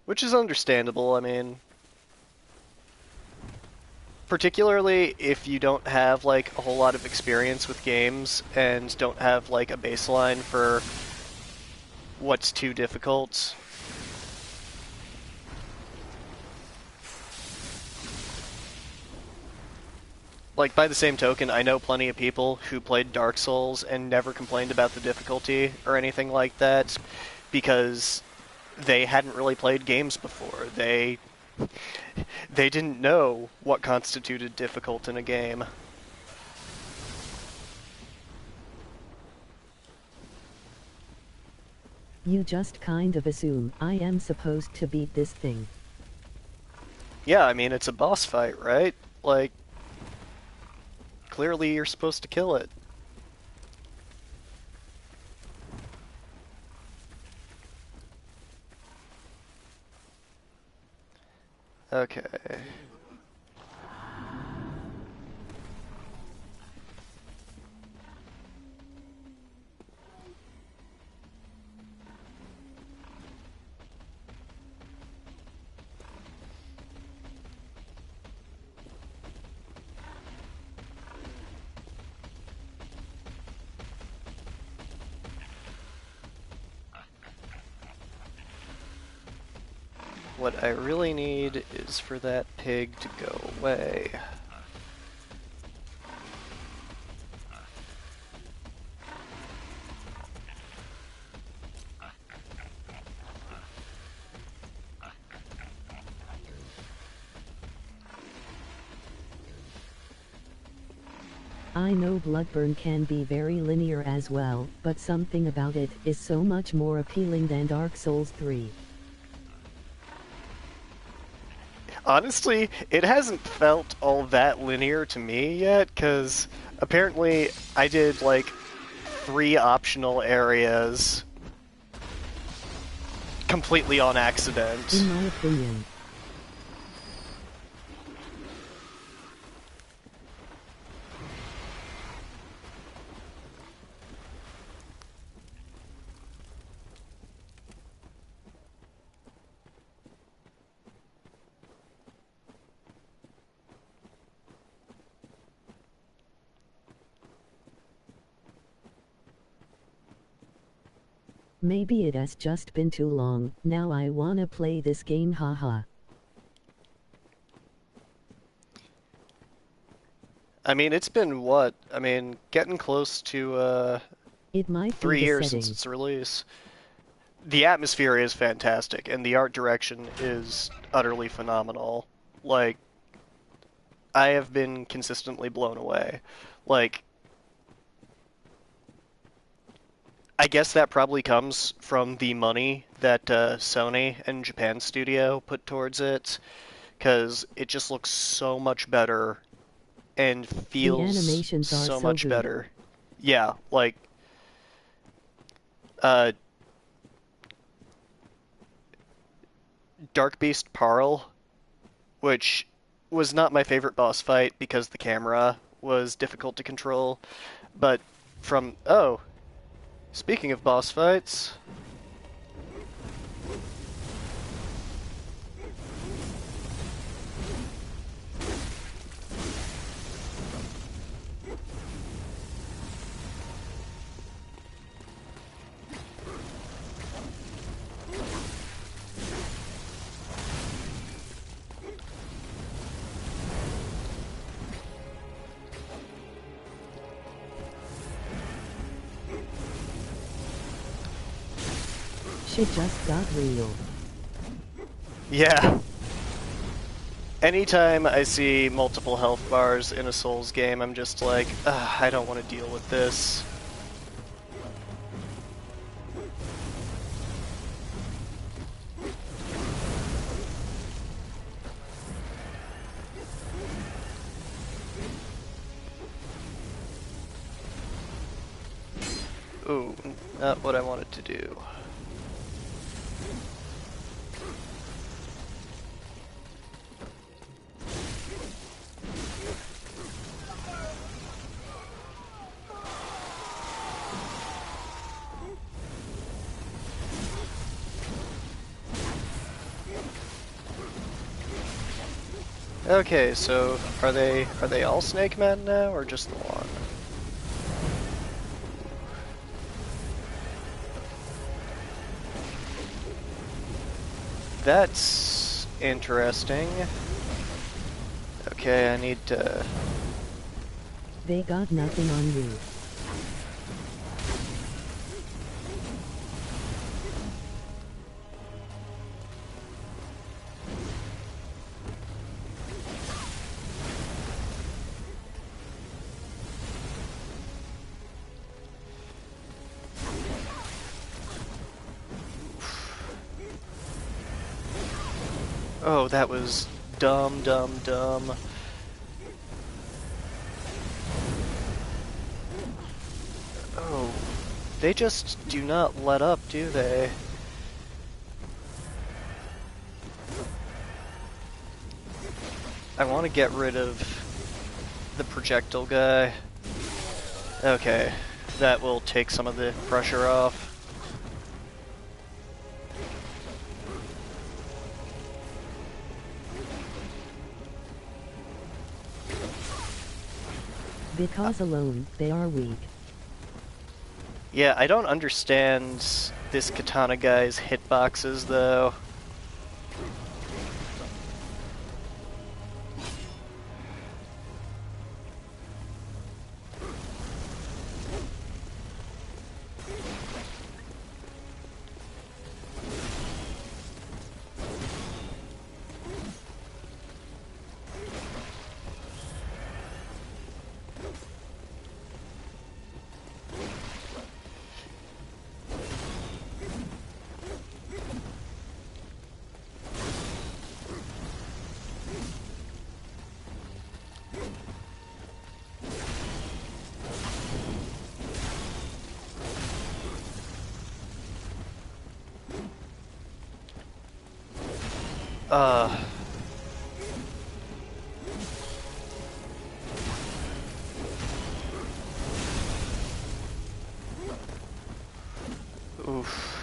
Which is understandable, I mean, particularly if you don't have like a whole lot of experience with games and don't have like a baseline for what's too difficult. Like, by the same token, I know plenty of people who played Dark Souls and never complained about the difficulty or anything like that because they hadn't really played games before. They didn't know what constituted difficult in a game. You just kind of assume I am supposed to beat this thing. Yeah, I mean, it's a boss fight, right? Like, clearly you're supposed to kill it. Okay. What I really need is for that pig to go away. I know Bloodborne can be very linear as well, but something about it is so much more appealing than Dark Souls 3. Honestly, it hasn't felt all that linear to me yet, because apparently I did like 3 optional areas completely on accident. In my opinion. Maybe it has just been too long, now I wanna play this game, haha. I mean, it's been what? I mean, getting close to It might 3 be the years since setting. its release. The atmosphere is fantastic, and the art direction is utterly phenomenal. Like, I have been consistently blown away. Like, I guess that probably comes from the money that Sony and Japan Studio put towards it, because it just looks so much better and The feels animations are so so much good. better. Yeah, like, uh, Dark Beast Parl, which was not my favorite boss fight because the camera was difficult to control, but from, oh, speaking of boss fights, Shit just got real. Yeah. Anytime I see multiple health bars in a Souls game, I'm just like, I don't want to deal with this. Ooh, not what I wanted to do. Okay, so are they all Snake Men now, or just the one? That's interesting. Okay, I need to... They got nothing on you. Oh, that was dumb, dumb, dumb. Oh, they just do not let up, do they? I want to get rid of the projectile guy. Okay, that will take some of the pressure off. Because alone, they are weak. Yeah, I don't understand this katana guy's hitboxes, though. Uh... Oof.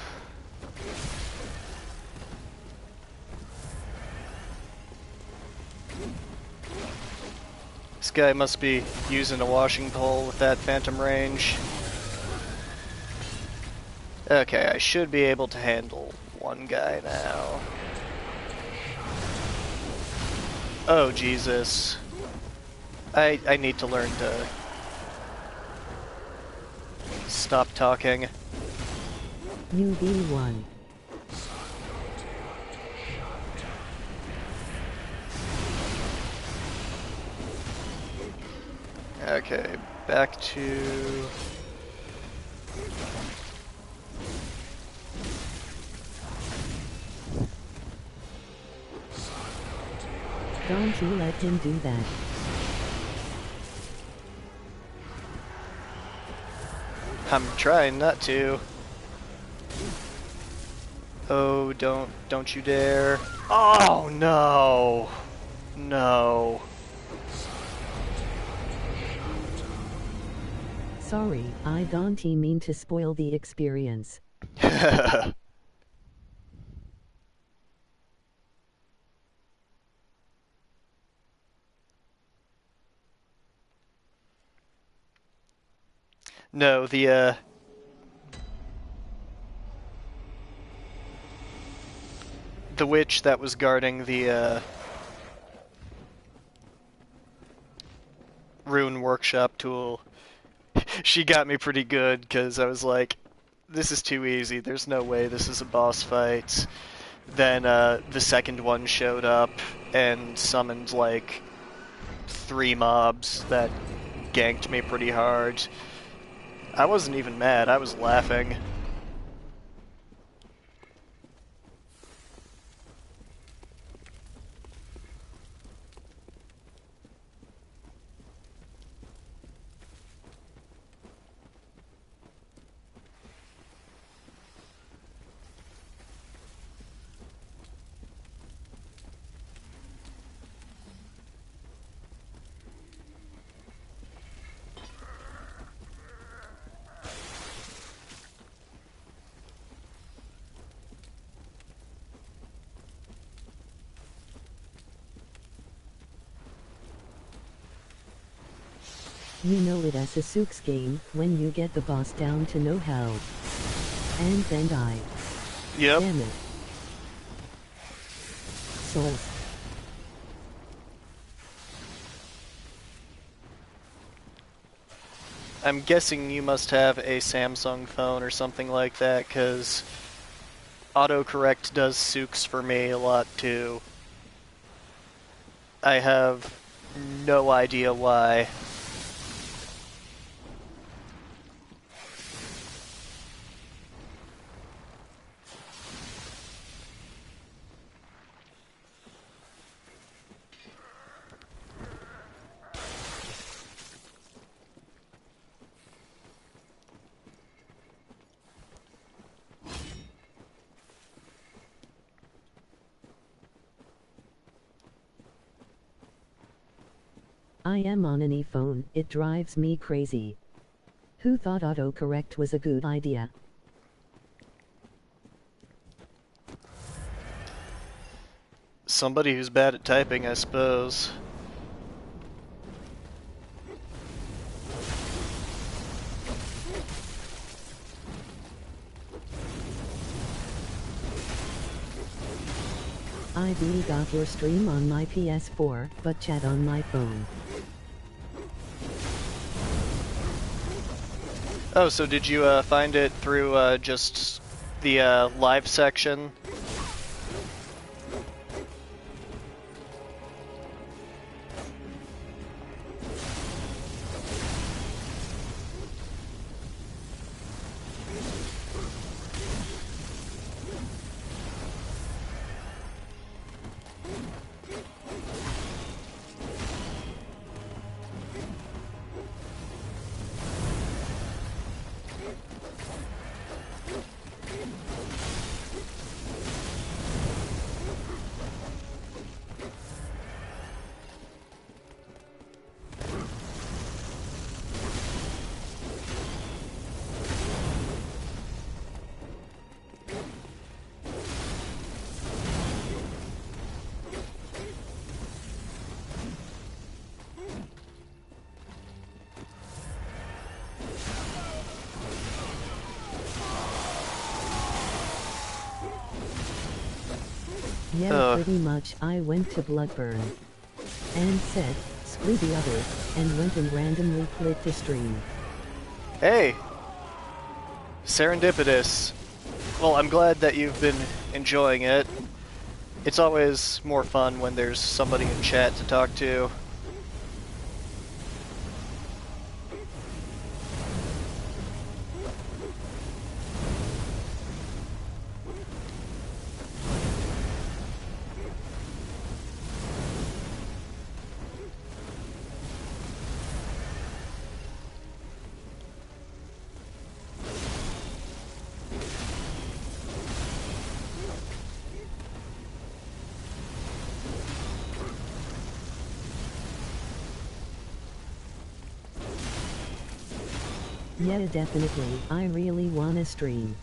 This guy must be using a washing pole with that phantom range. Okay, I should be able to handle one guy now. Oh, Jesus. I need to learn to stop talking. UV1. Okay, back to... Don't you let him do that. I'm trying not to. Oh, don't you dare. Oh, no. No. Sorry, I don't mean to spoil the experience. No, the witch that was guarding the, rune workshop tool, she got me pretty good, because I was like, this is too easy. There's no way this is a boss fight. Then the second one showed up and summoned like 3 mobs that ganked me pretty hard. I wasn't even mad, I was laughing. You know it as a Sook's game, when you get the boss down to no health. And then die. Yep. Damn it. Souls. I'm guessing you must have a Samsung phone or something like that, because autocorrect does Sooks for me a lot too. I have no idea why. I am on an e-phone, it drives me crazy. Who thought autocorrect was a good idea? Somebody who's bad at typing, I suppose. I really got your stream on my PS4, but chat on my phone. Oh, so did you find it through just the live section? Yeah, pretty much. I went to Bloodborne and said, screw the other, and went and randomly clicked a stream. Hey! Serendipitous. Well, I'm glad that you've been enjoying it. It's always more fun when there's somebody in chat to talk to. Yeah, definitely. I really wanna stream.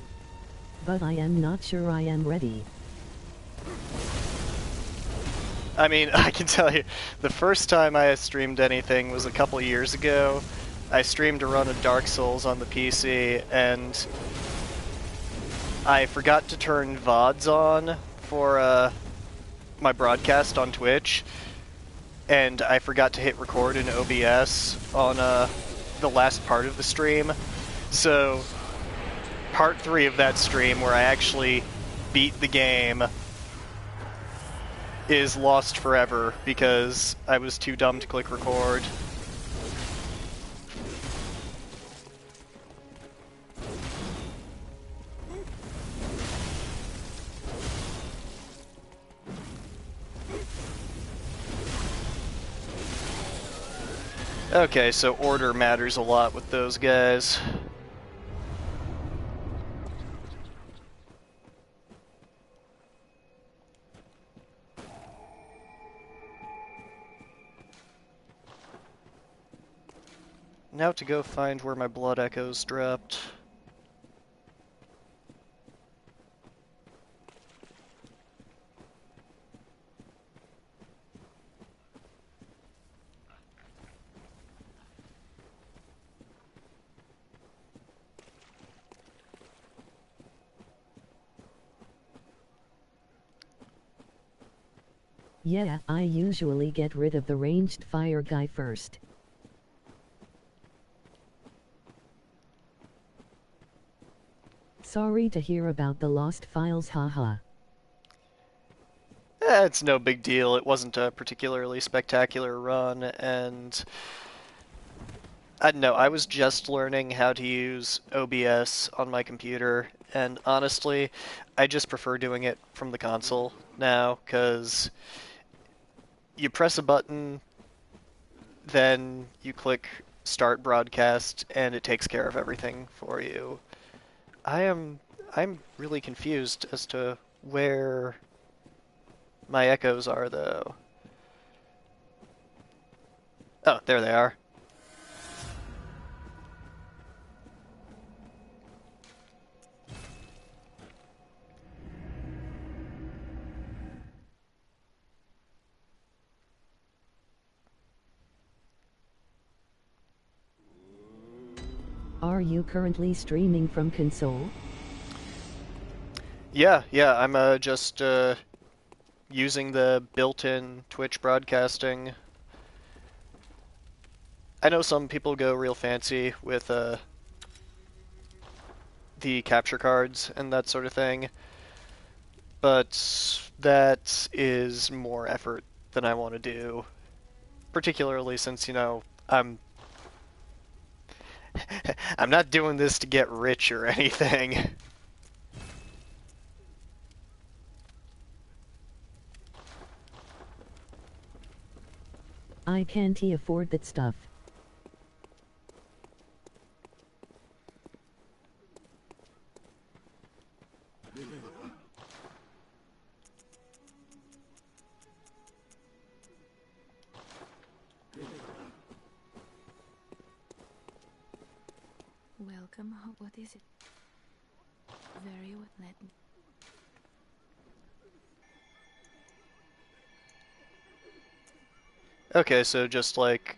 But I am not sure I am ready. I mean, I can tell you, the first time I streamed anything was a couple years ago. I streamed a run of Dark Souls on the PC, and I forgot to turn VODs on for my broadcast on Twitch, and I forgot to hit record in OBS on the last part of the stream. So part 3 of that stream where I actually beat the game is lost forever because I was too dumb to click record. Okay, so order matters a lot with those guys. Now to go find where my blood echoes dropped. Yeah, I usually get rid of the ranged fire guy first. Sorry to hear about the lost files, haha. It's no big deal. It wasn't a particularly spectacular run, and I don't know, I was just learning how to use OBS on my computer, and honestly, I just prefer doing it from the console now, because you press a button, then you click start broadcast, and it takes care of everything for you. I'm really confused as to where my echoes are, though. Oh, there they are. Are you currently streaming from console? Yeah, I'm just using the built-in Twitch broadcasting. I know some people go real fancy with the capture cards and that sort of thing, but that is more effort than I want to do, particularly since, you know, I'm not doing this to get rich or anything. I can't afford that stuff. Welcome. What is it? Very well. Let me. Okay, so just like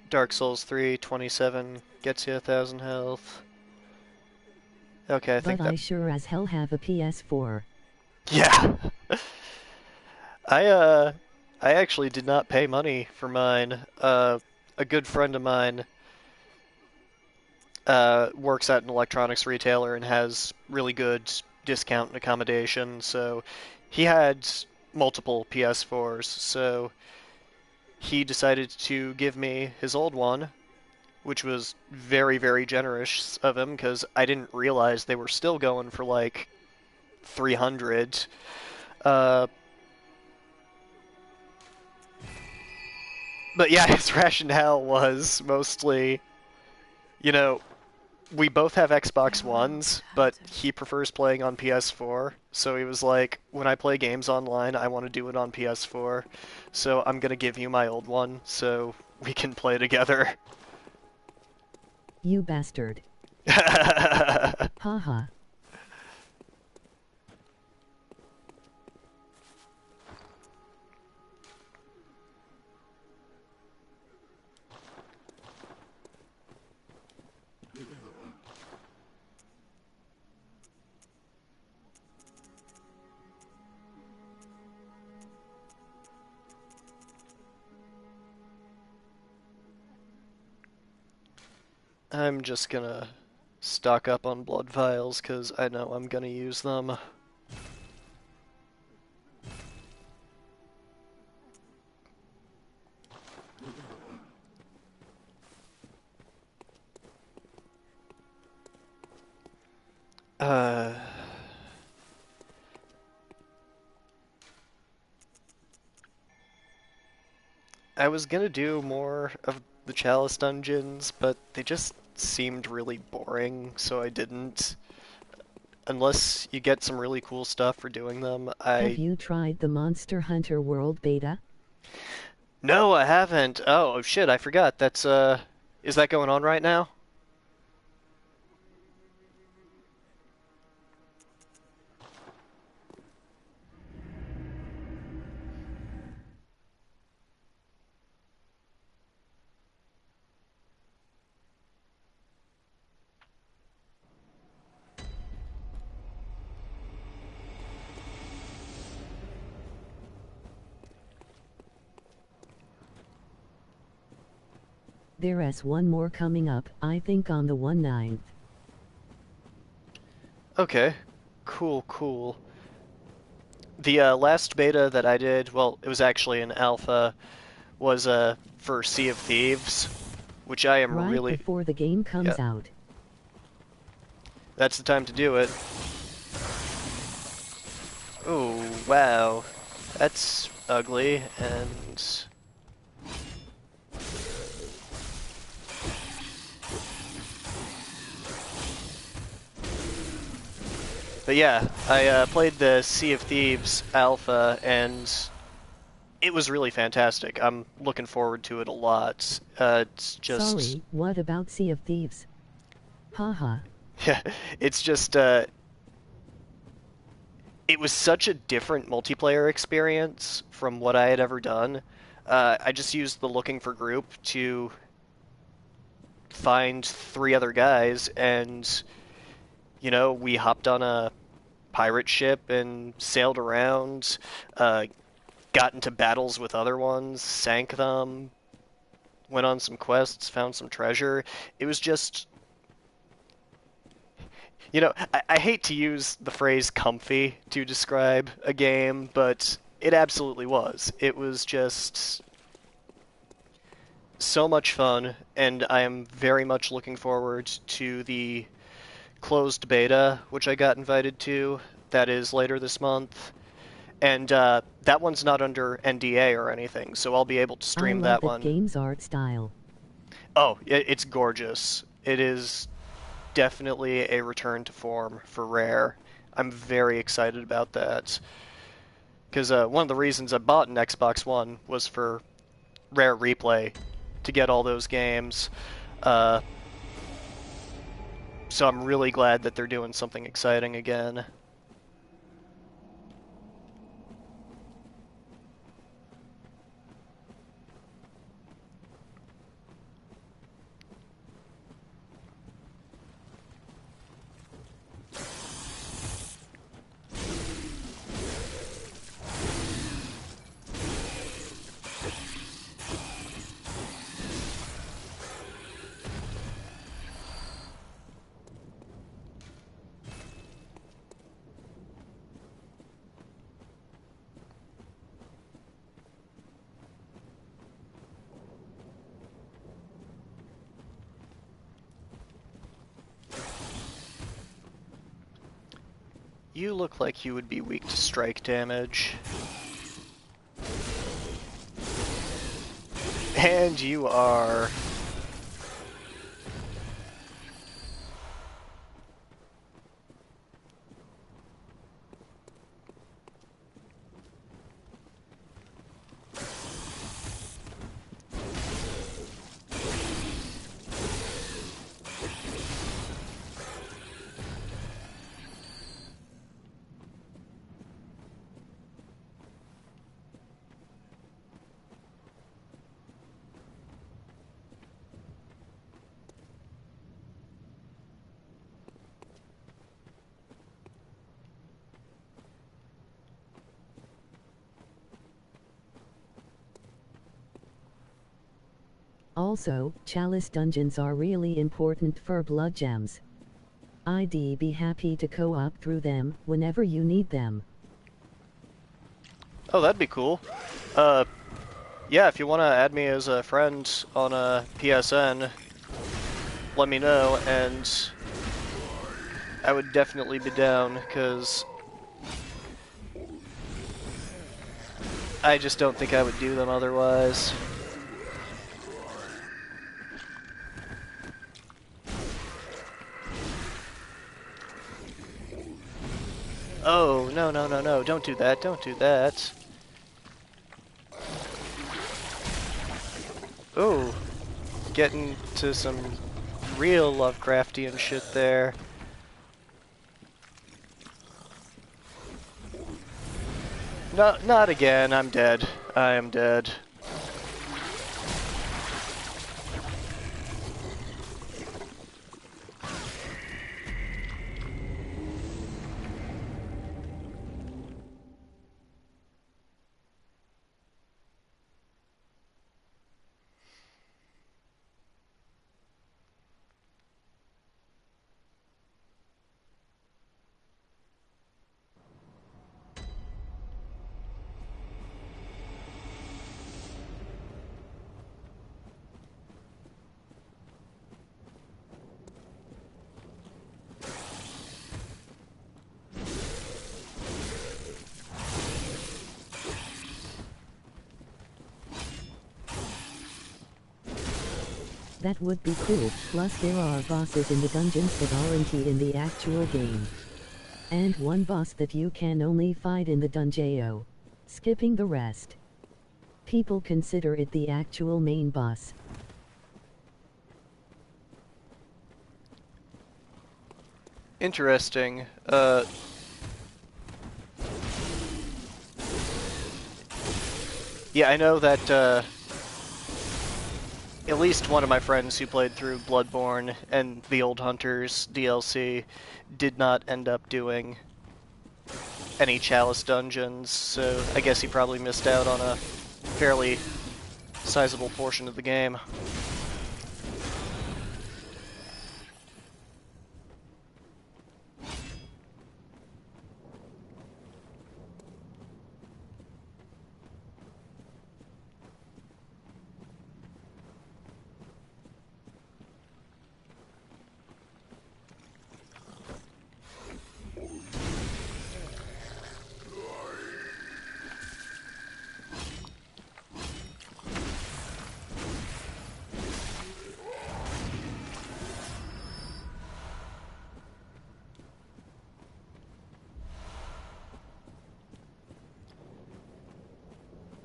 Dark Souls 3, 27 gets you 1,000 health. Okay, I think But that... I sure as hell have a PS4. Yeah. I, uh, I actually did not pay money for mine. A good friend of mine works at an electronics retailer and has really good discount and accommodation, so he had multiple PS4s, so he decided to give me his old one, which was very, very generous of him, because I didn't realize they were still going for like 300. But yeah, his rationale was mostly, you know, we both have Xbox Farewell, Ones, but Hunter. he prefers playing on PS4. So he was like, when I play games online, I want to do it on PS4. So I'm going to give you my old one so we can play together. You bastard. Haha. I'm just gonna stock up on blood vials because I know I'm gonna use them. Uh, I was gonna do more of the Chalice dungeons, but they just seemed really boring, so I didn't. Unless you get some really cool stuff for doing them, Have you tried the Monster Hunter World Beta? No, I haven't. Oh, shit, I forgot. That's, is that going on right now? There's one more coming up, I think on the 19th. Okay. Cool, cool. The last beta that I did, well, it was actually an alpha, was for Sea of Thieves, which I am Right really... before the game comes Yeah. out. That's the time to do it. Oh, wow. That's ugly, and... But yeah, I played the Sea of Thieves alpha, and it was really fantastic. I'm looking forward to it a lot. It's just... Sorry, what about Sea of Thieves? Haha. Yeah, it's just... it was such a different multiplayer experience from what I had ever done. I just used the looking for group to find 3 other guys, and, you know, we hopped on a pirate ship and sailed around, got into battles with other ones, sank them, went on some quests, found some treasure. It was just... You know, I hate to use the phrase comfy to describe a game, but it absolutely was. It was just so much fun, and I am very much looking forward to the closed beta, which I got invited to. That is later this month. And that one's not under NDA or anything, so I'll be able to I stream love that that one. game's art style. Oh, it's gorgeous. It is definitely a return to form for Rare. I'm very excited about that. Because one of the reasons I bought an Xbox One was for Rare Replay to get all those games. Uh, so I'm really glad that they're doing something exciting again. You look like you would be weak to strike damage. And you are. Also, Chalice dungeons are really important for blood gems. I'd be happy to co-op through them whenever you need them. Oh, that'd be cool. Yeah, if you want to add me as a friend on a PSN, let me know, and I would definitely be down, because I just don't think I would do them otherwise. Oh, no, no, no, no, don't do that, don't do that. Oh, getting to some real Lovecraftian shit there. No, not again, I'm dead. I am dead. That would be cool, plus there are bosses in the dungeons that aren't in the actual game. And one boss that you can only fight in the dungeon. Skipping the rest. People consider it the actual main boss. Interesting. Yeah, I know that, at least one of my friends who played through Bloodborne and the Old Hunters DLC did not end up doing any Chalice dungeons, so I guess he probably missed out on a fairly sizable portion of the game.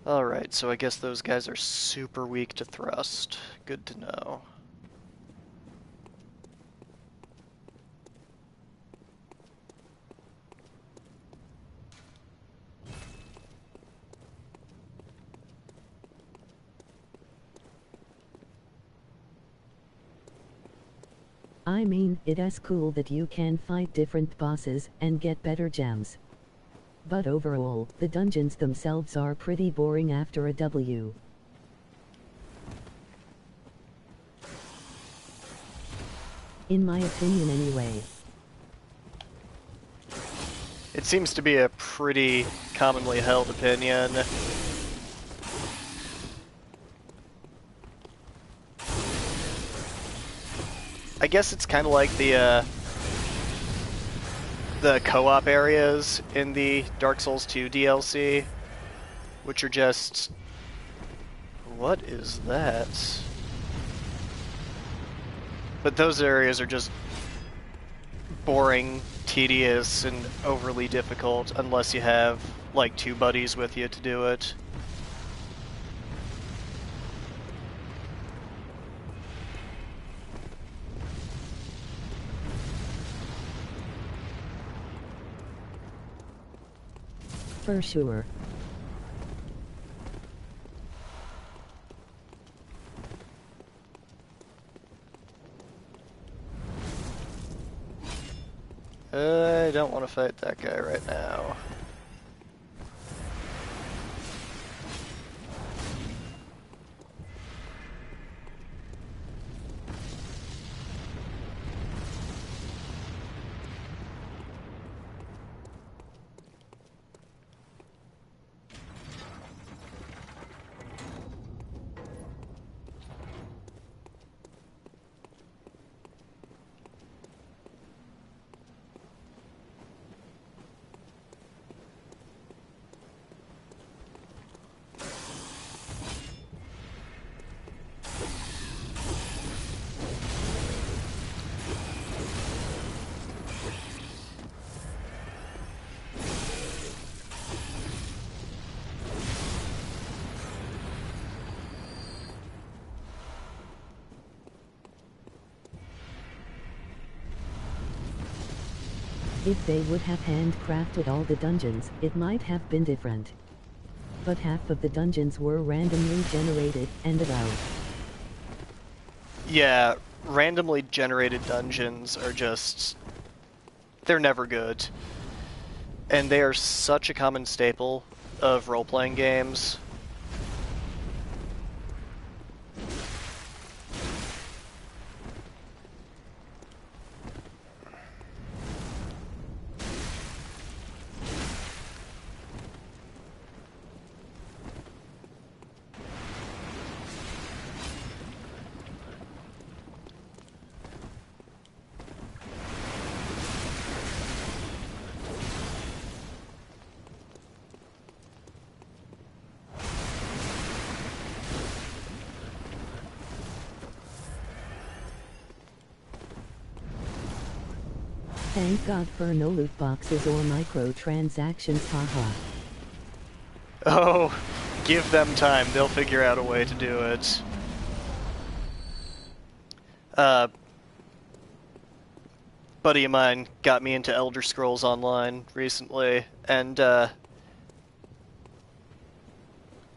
Alright, so I guess those guys are super weak to thrust. Good to know. I mean, it is cool that you can fight different bosses and get better gems. But overall, the dungeons themselves are pretty boring after a W. In my opinion anyway. It seems to be a pretty commonly held opinion. I guess it's kind of like the co-op areas in the Dark Souls 2 DLC, which are just... What is that? But those areas are just boring, tedious, and overly difficult unless you have, like, 2 buddies with you to do it. For sure. I don't want to fight that guy right now. If they would have handcrafted all the dungeons, it might have been different. But half of the dungeons were randomly generated, and about. Yeah, randomly generated dungeons are just... they're never good. And they are such a common staple of role-playing games. Thank God for no loot boxes or microtransactions, haha. Oh, give them time. They'll figure out a way to do it. Buddy of mine got me into Elder Scrolls Online recently, and, I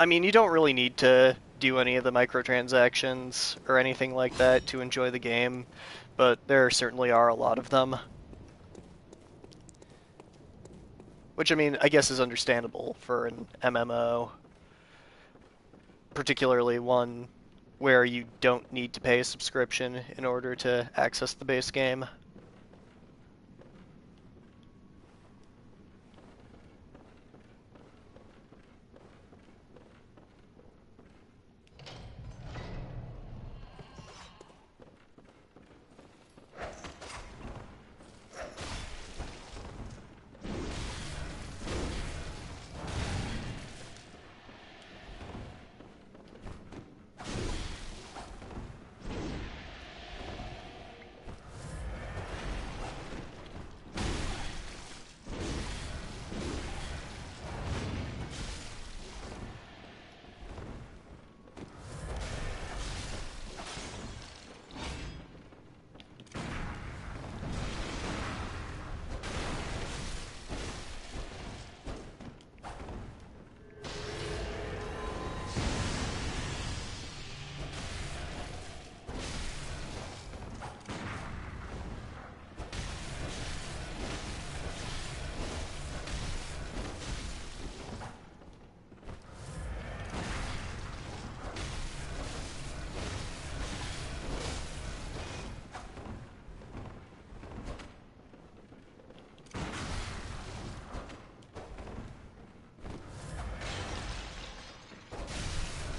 mean, you don't really need to do any of the microtransactions or anything like that to enjoy the game, but there certainly are a lot of them. Which, I mean, I guess is understandable for an MMO. Particularly one where you don't need to pay a subscription in order to access the base game.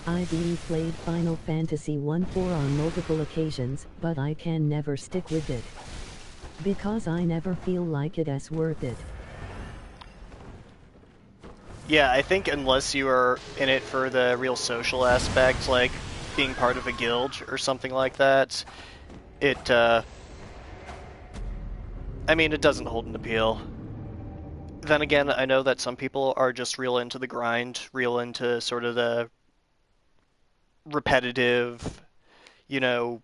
I've played Final Fantasy 1-4 on multiple occasions, but I can never stick with it. Because I never feel like it's worth it. Yeah, I think unless you are in it for the real social aspect, like being part of a guild or something like that, it, I mean, it doesn't hold an appeal. Then again, I know that some people are just real into the grind, real into sort of the repetitive, you know,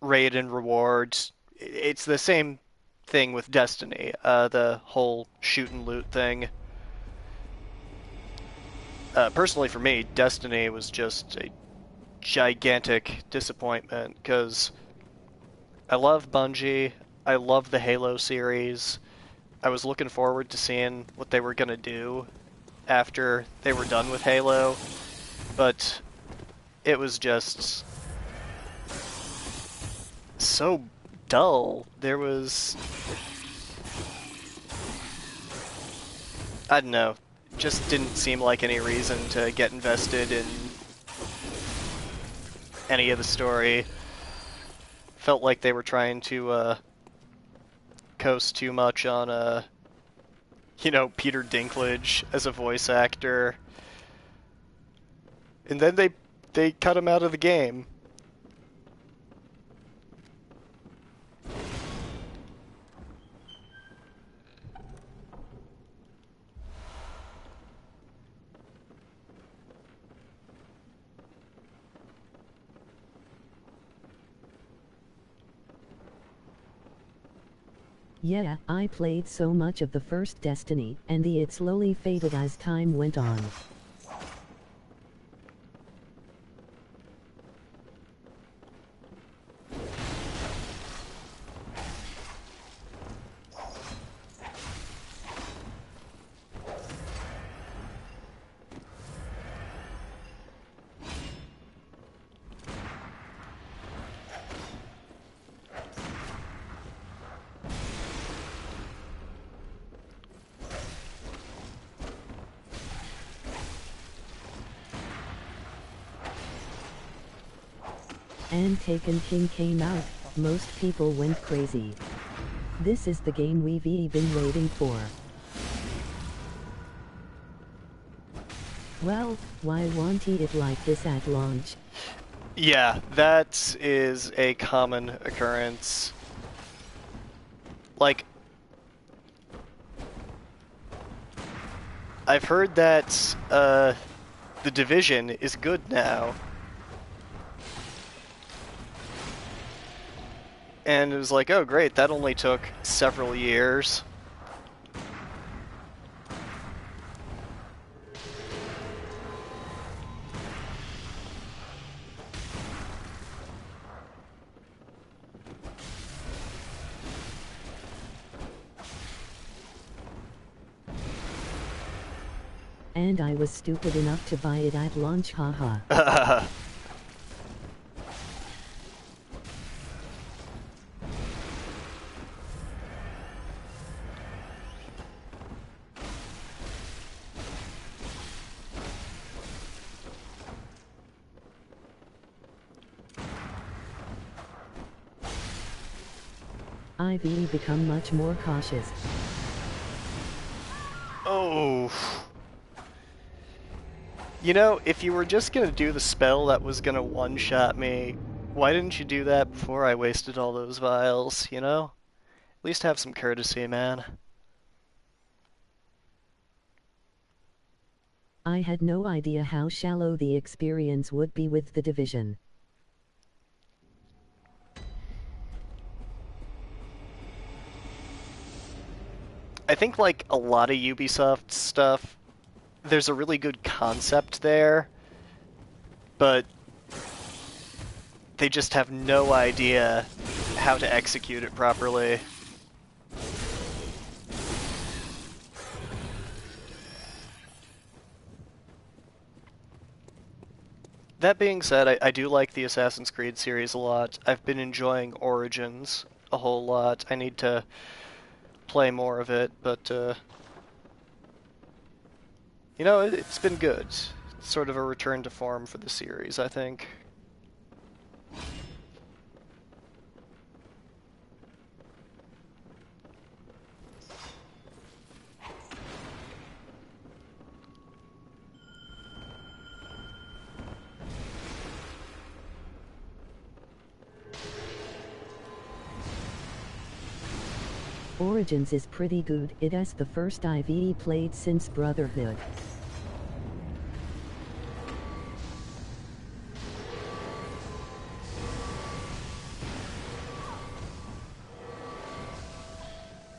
raid and rewards. It's the same thing with Destiny, the whole shoot and loot thing. Personally, for me, Destiny was just a gigantic disappointment because I love Bungie, I love the Halo series. I was looking forward to seeing what they were gonna do after they were done with Halo, but it was just so dull. There was... I don't know, just didn't seem like any reason to get invested in any of the story. Felt like they were trying to coast too much on you know, Peter Dinklage as a voice actor. And then they cut him out of the game. Yeah, I played so much of the first Destiny, and it slowly faded as time went on. And Taken King came out, most people went crazy. This is the game we've been waiting for. Well, why want it like this at launch? Yeah, that is a common occurrence. Like, I've heard that the Division is good now. And it was like, oh great, that only took several years. And I was stupid enough to buy it at launch, haha. I've become much more cautious. Oh. You know, if you were just gonna do the spell that was gonna one-shot me, why didn't you do that before I wasted all those vials, you know? At least have some courtesy, man. I had no idea how shallow the experience would be with the Division. I think, like a lot of Ubisoft stuff, there's a really good concept there, but they just have no idea how to execute it properly. That being said, I do like the Assassin's Creed series a lot. I've been enjoying Origins a whole lot. I need to play more of it, but, you know, it's been good. It's sort of a return to form for the series, I think. Origins is pretty good. It is the first I've played since Brotherhood.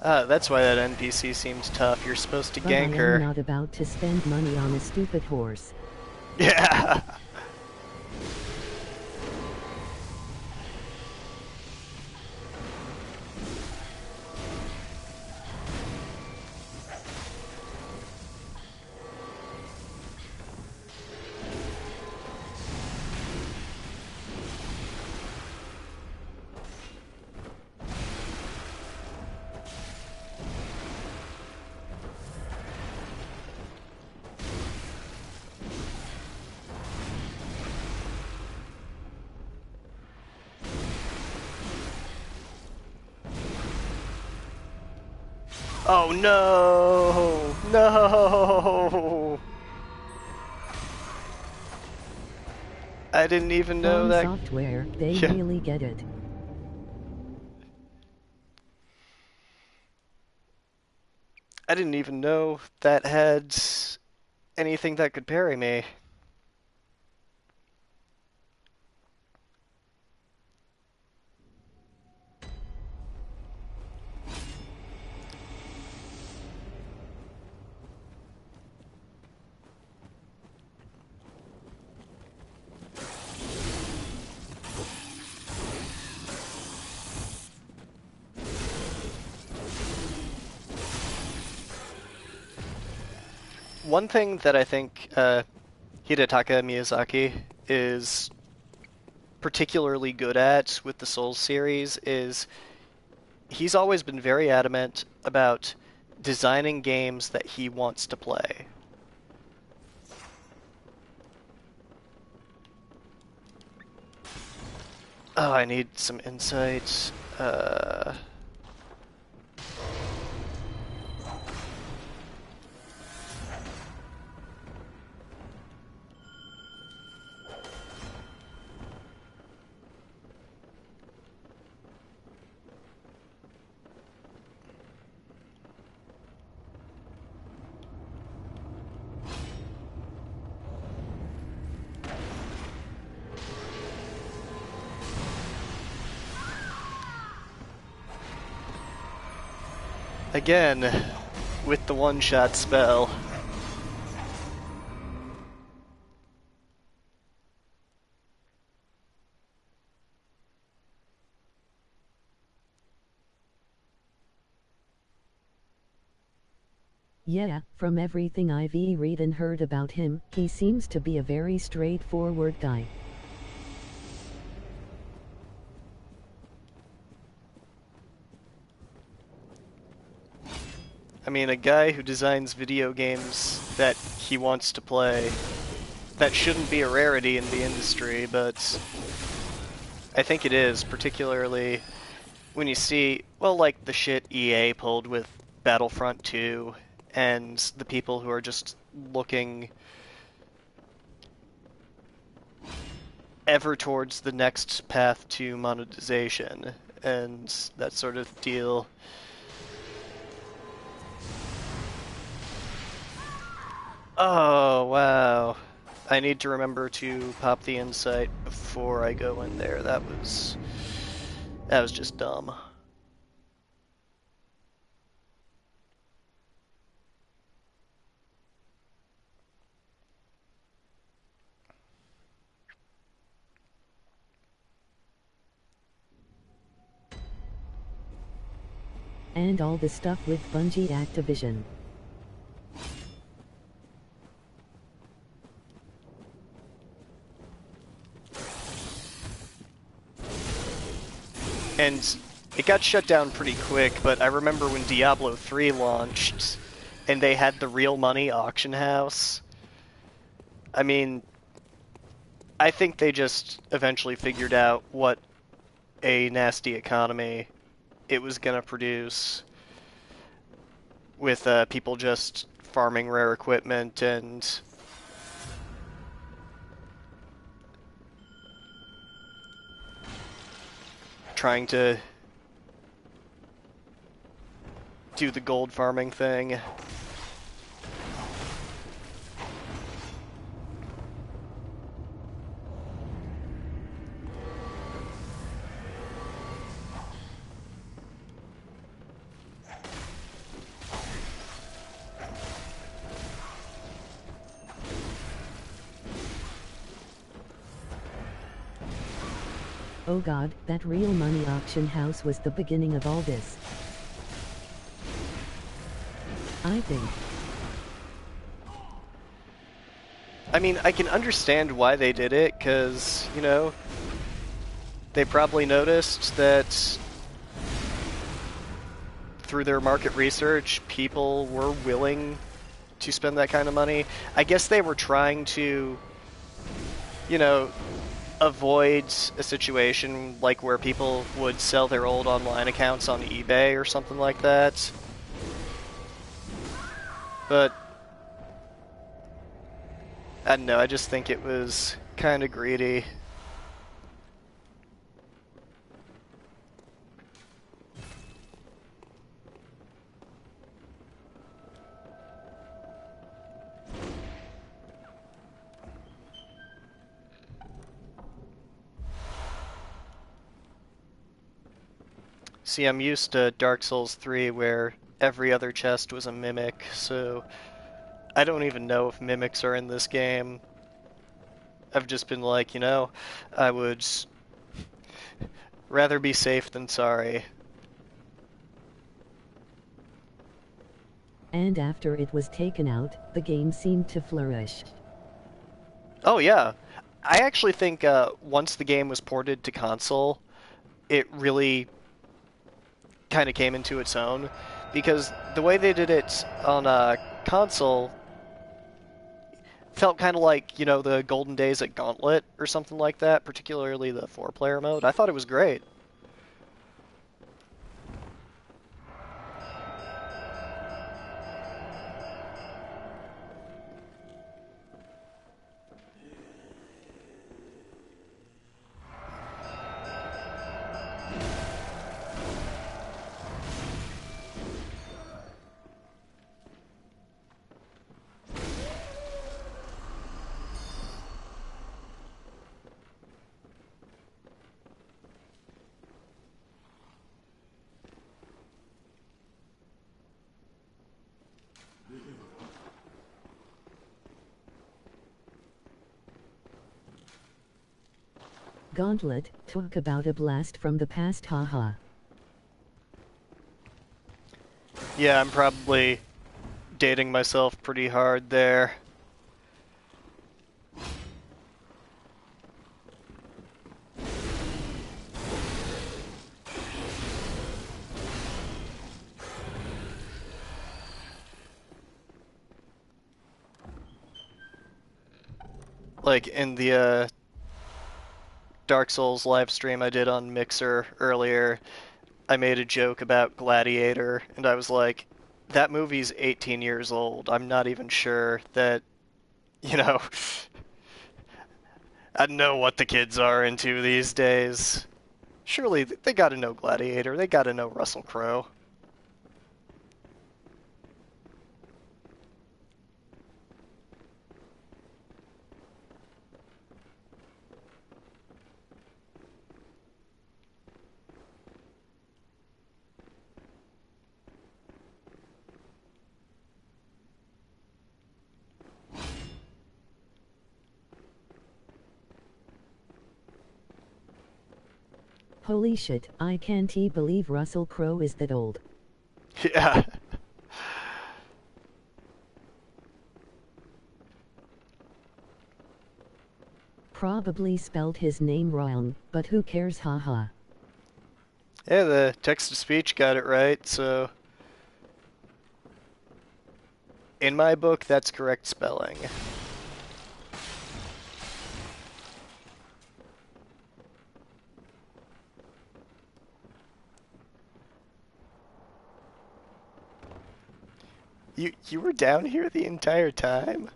That's why that NPC seems tough. You're supposed to But I gank am her. not about to spend money on a stupid horse. Yeah! Oh no! No! I didn't even know From that. software, they Yeah. really get it. I didn't even know that had anything that could parry me. one thing that I think Hidetaka Miyazaki is particularly good at with the Souls series is he's always been very adamant about designing games that he wants to play. Oh, I need some insight. Again, with the one-shot spell. Yeah, from everything I've read and heard about him, he seems to be a very straightforward guy. I mean, a guy who designs video games that he wants to play, that shouldn't be a rarity in the industry, but I think it is, particularly when you see, well, like the shit EA pulled with Battlefront 2, and the people who are just looking ever towards the next path to monetization, and that sort of deal. Oh, wow. I need to remember to pop the insight before I go in there. That was just dumb. And all the stuff with Bungie Activision. And it got shut down pretty quick, but I remember when Diablo 3 launched and they had the real money auction house. I mean, I think they just eventually figured out what a nasty economy it was gonna produce with people just farming rare equipment and trying to do the gold farming thing. Oh god, that real money auction house was the beginning of all this. I think. I mean, I can understand why they did it, because, you know, they probably noticed that through their market research, people were willing to spend that kind of money. I guess they were trying to, you know, avoid a situation like where people would sell their old online accounts on eBay or something like that. But I don't know, I just think it was kind of greedy. See, I'm used to Dark Souls 3 where every other chest was a mimic, so I don't even know if mimics are in this game. I've just been like, you know, I would rather be safe than sorry. and after it was taken out, the game seemed to flourish. Oh yeah, I actually think once the game was ported to console, it really kind of came into its own, because the way they did it on console felt kind of like, you know, the golden days at Gauntlet or something like that, particularly the four-player mode. I thought it was great. Gauntlet, talk about a blast from the past, haha. Yeah, I'm probably dating myself pretty hard there. Like in the Dark Souls live stream I did on Mixer earlier, I made a joke about Gladiator, and I was like, that movie's 18 years old. I'm not even sure that, you know, I know what the kids are into these days. Surely they gotta know Gladiator, they gotta know Russell Crowe. Holy shit, I can't believe Russell Crowe is that old. Yeah. Probably spelled his name wrong, but who cares, haha. Yeah, the text-to-speech got it right, so... In my book, that's correct spelling. You were down here the entire time?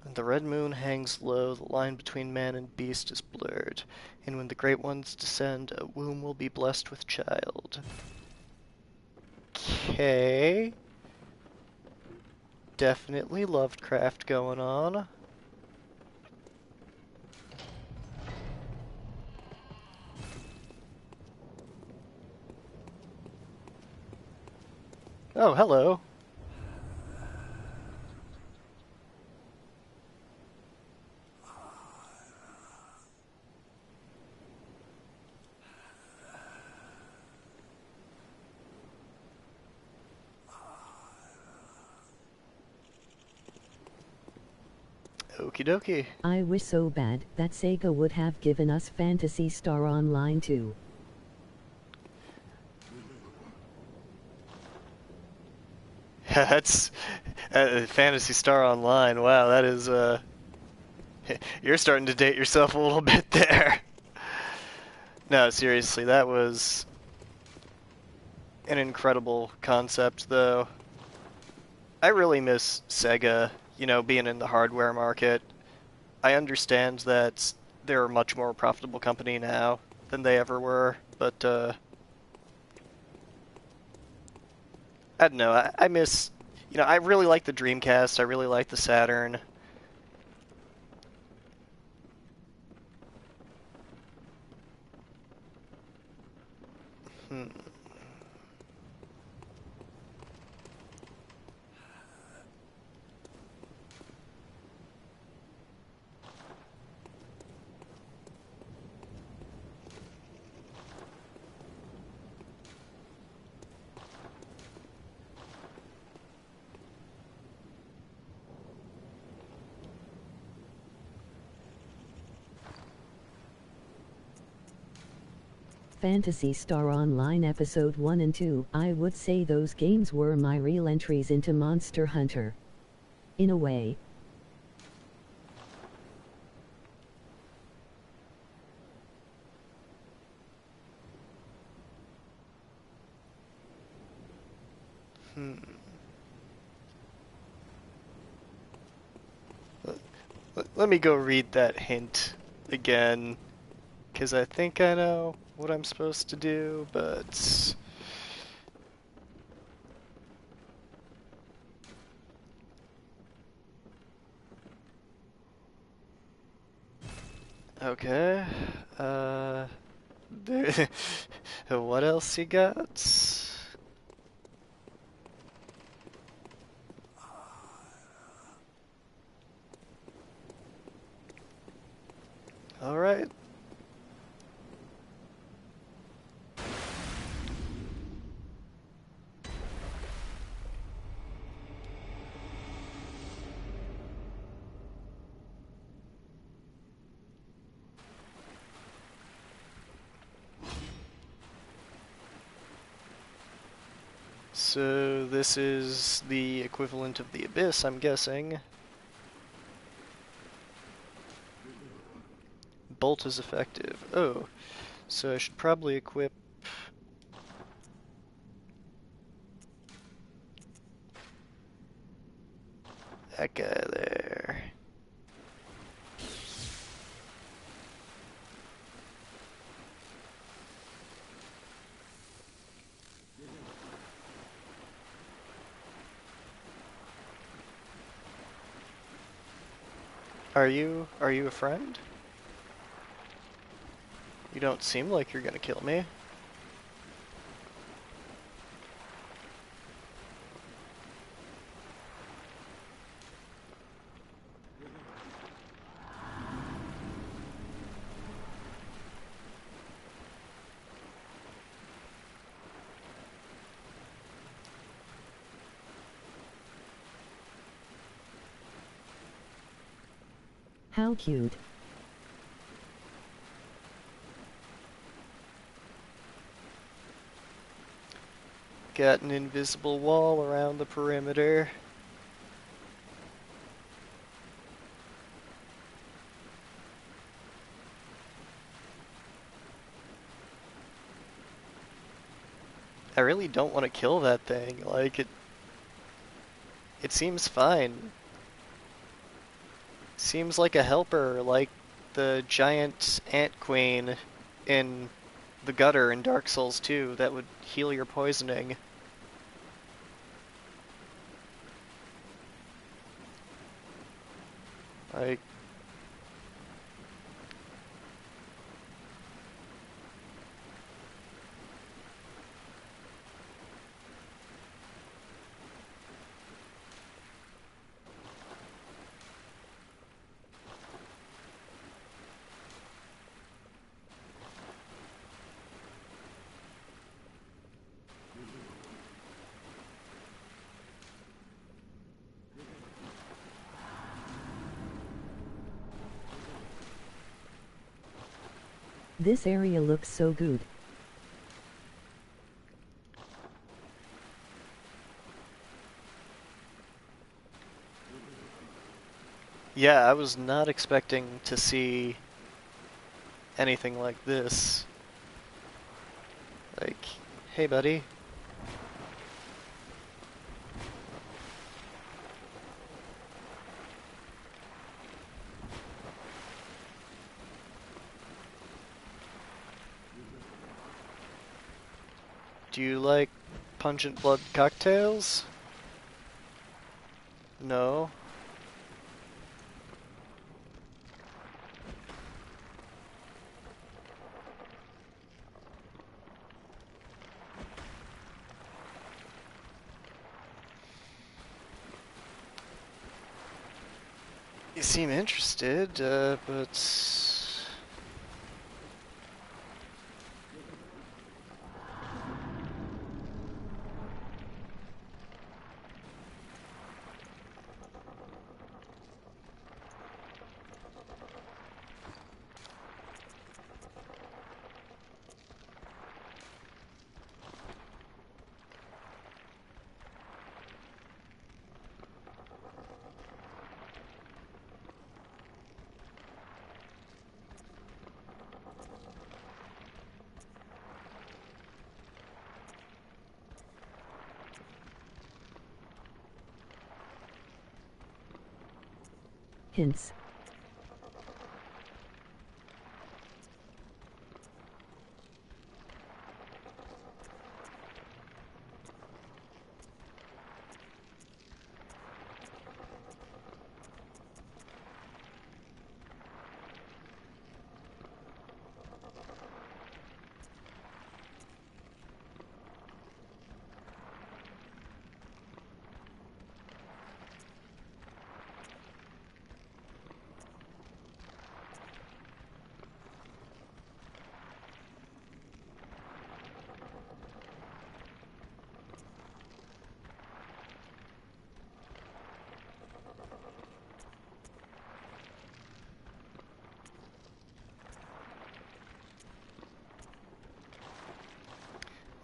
When the red moon hangs low, the line between man and beast is blurred, and when the great ones descend, a womb will be blessed with child. Okay. Definitely Lovecraft going on. Oh, hello. Okie dokie. I wish so bad that Sega would have given us Phantasy Star Online too. That's Fantasy Star Online. Wow, that is you're starting to date yourself a little bit there. No, seriously, that was an incredible concept, though. I really miss Sega, you know, being in the hardware market. I understand that they're a much more profitable company now than they ever were, but I don't know. I miss, you know, I really like the Dreamcast. I really like the Saturn. Hmm. Phantasy Star Online Episode 1 and 2. I would say those games were my real entries into Monster Hunter. In a way. Let me go read that hint again, because I think I know what I'm supposed to do, but... Okay, there, what else you got? Alright. So this is the equivalent of the Abyss, I'm guessing. Bolt is effective. Oh, so I should probably equip... that guy there. Are you a friend? You don't seem like you're gonna kill me. How cute. Got an invisible wall around the perimeter. I really don't want to kill that thing. Like, it seems fine. Seems like a helper, like the giant ant queen in the gutter in Dark Souls 2 that would heal your poisoning. Like, This area looks so good. yeah, I was not expecting to see anything like this. Like, hey buddy. Do you like pungent blood cocktails? No. You seem interested, but... Hints.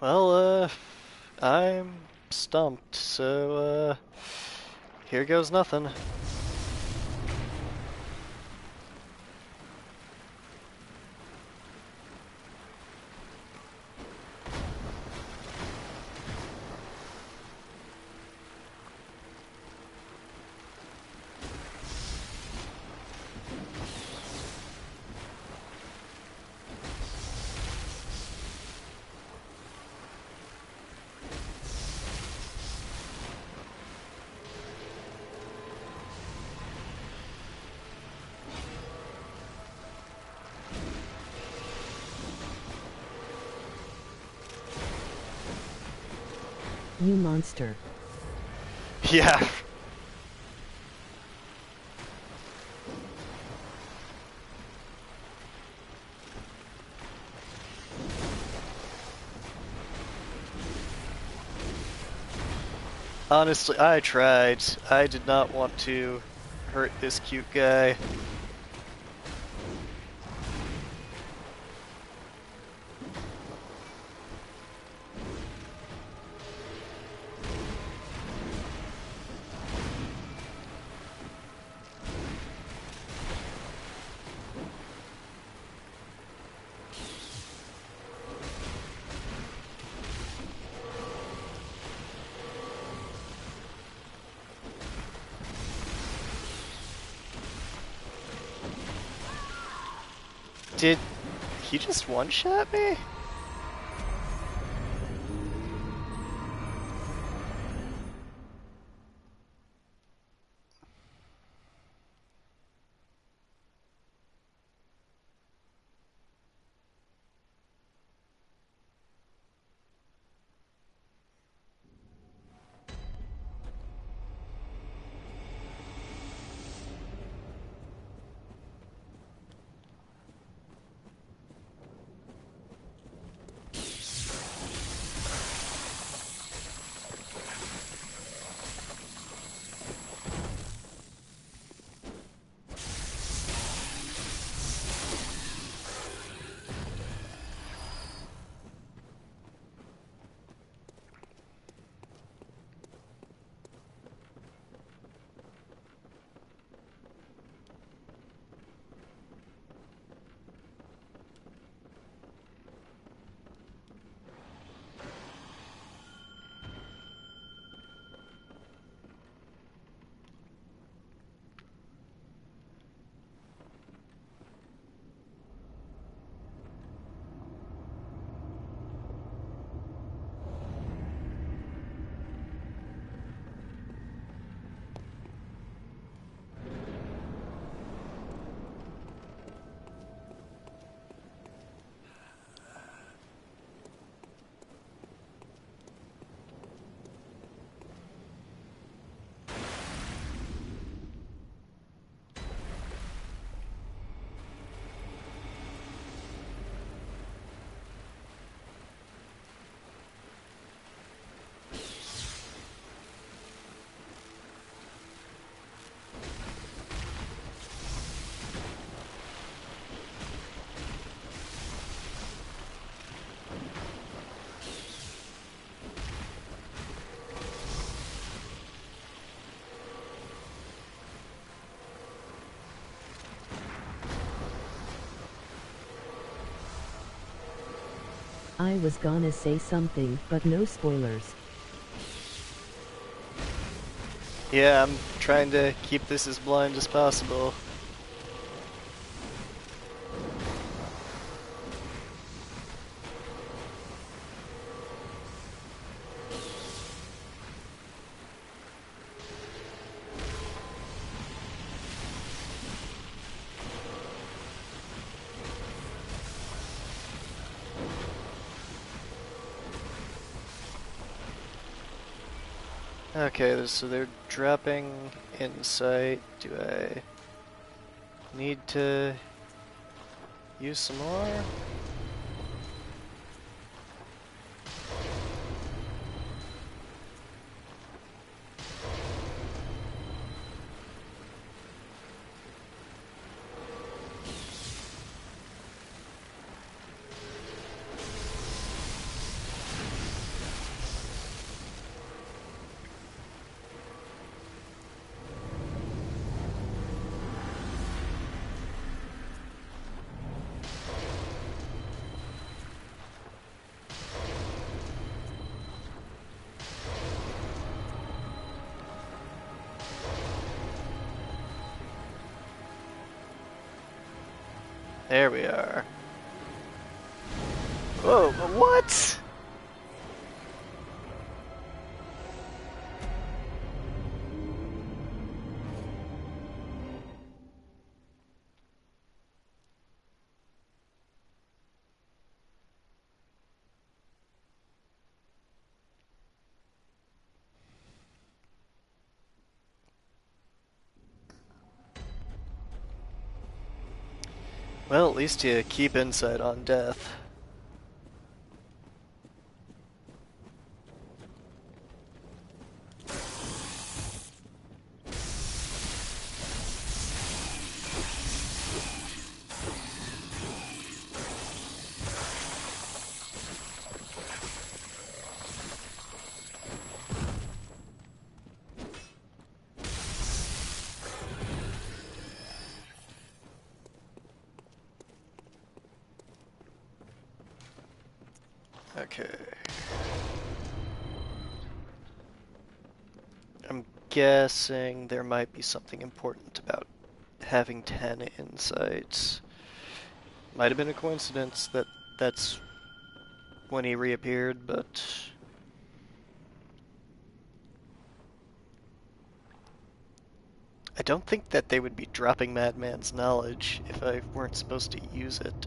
Well, I'm stumped, so, here goes nothing. You monster. Yeah. Honestly, I tried. I did not want to hurt this cute guy. Did he just one-shot me? I was gonna say something, but no spoilers. Yeah, I'm trying to keep this as blind as possible. Okay, so they're dropping insight. Do I need to use some more? There we are. Whoa, what? Well, at least you keep insight on death. Okay. I'm guessing there might be something important about having 10 insights. Might have been a coincidence that that's when he reappeared, but I don't think that they would be dropping Madman's knowledge if I weren't supposed to use it.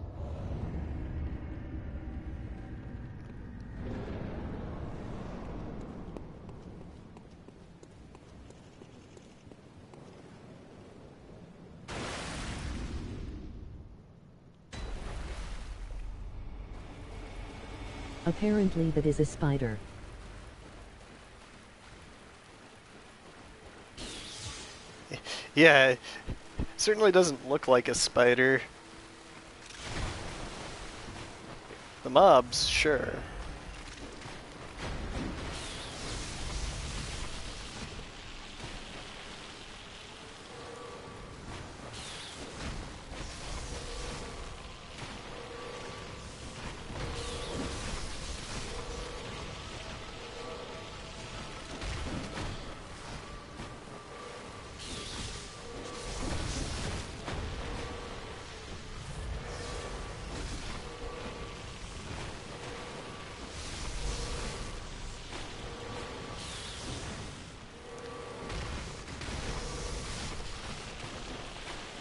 Apparently that is a spider. Yeah, it certainly doesn't look like a spider. The mobs, sure.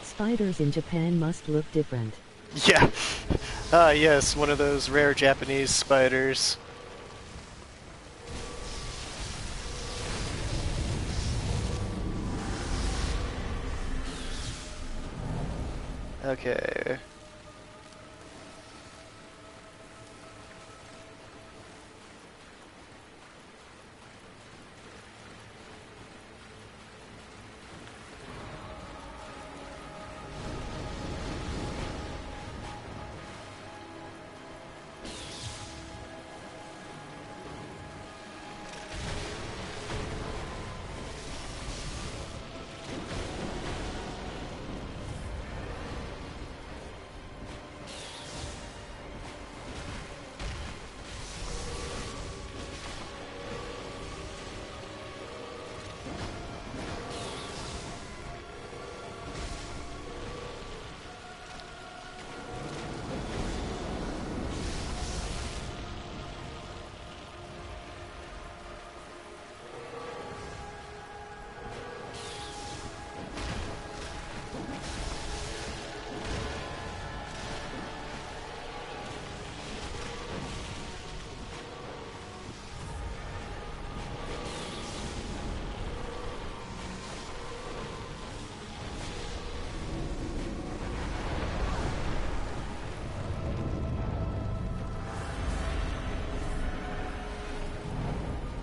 Spiders in Japan must look different. Yeah. Ah, yes, one of those rare Japanese spiders. Okay.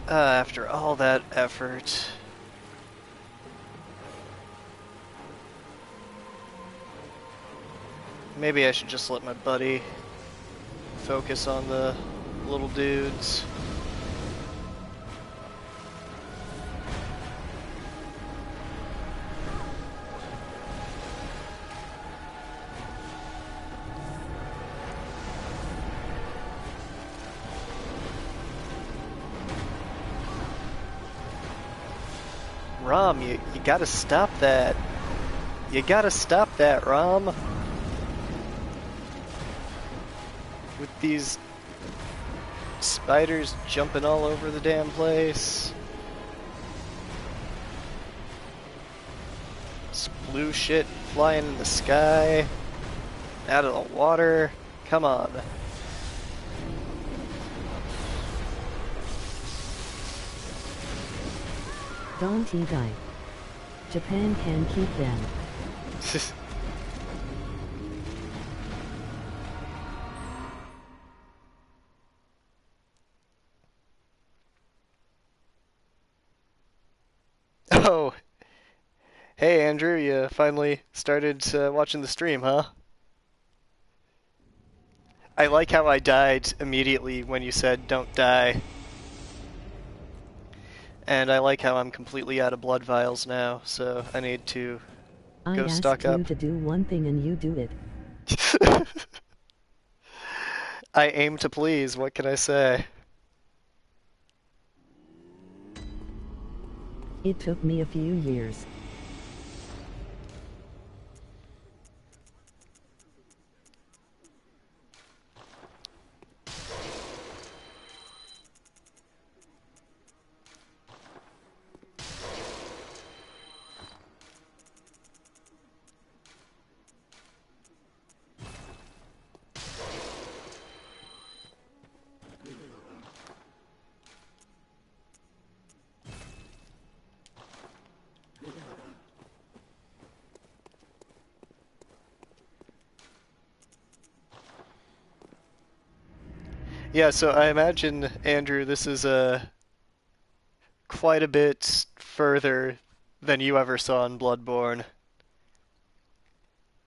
After all that effort. Maybe I should just let my buddy focus on the little dudes. Rom, you gotta stop that. You gotta stop that, Rom. With these spiders jumping all over the damn place. This blue shit flying in the sky. Out of the water. Come on. Don't he die? Japan can keep them. Oh, hey Andrew, you finally started watching the stream, huh? I like how I died immediately when you said don't die. And I like how I'm completely out of blood vials now, so I need to I go stock asked you up. to do one thing and you do it. I aim to please, what can I say? It took me a few years. Yeah, so I imagine, Andrew, this is quite a bit further than you ever saw in Bloodborne.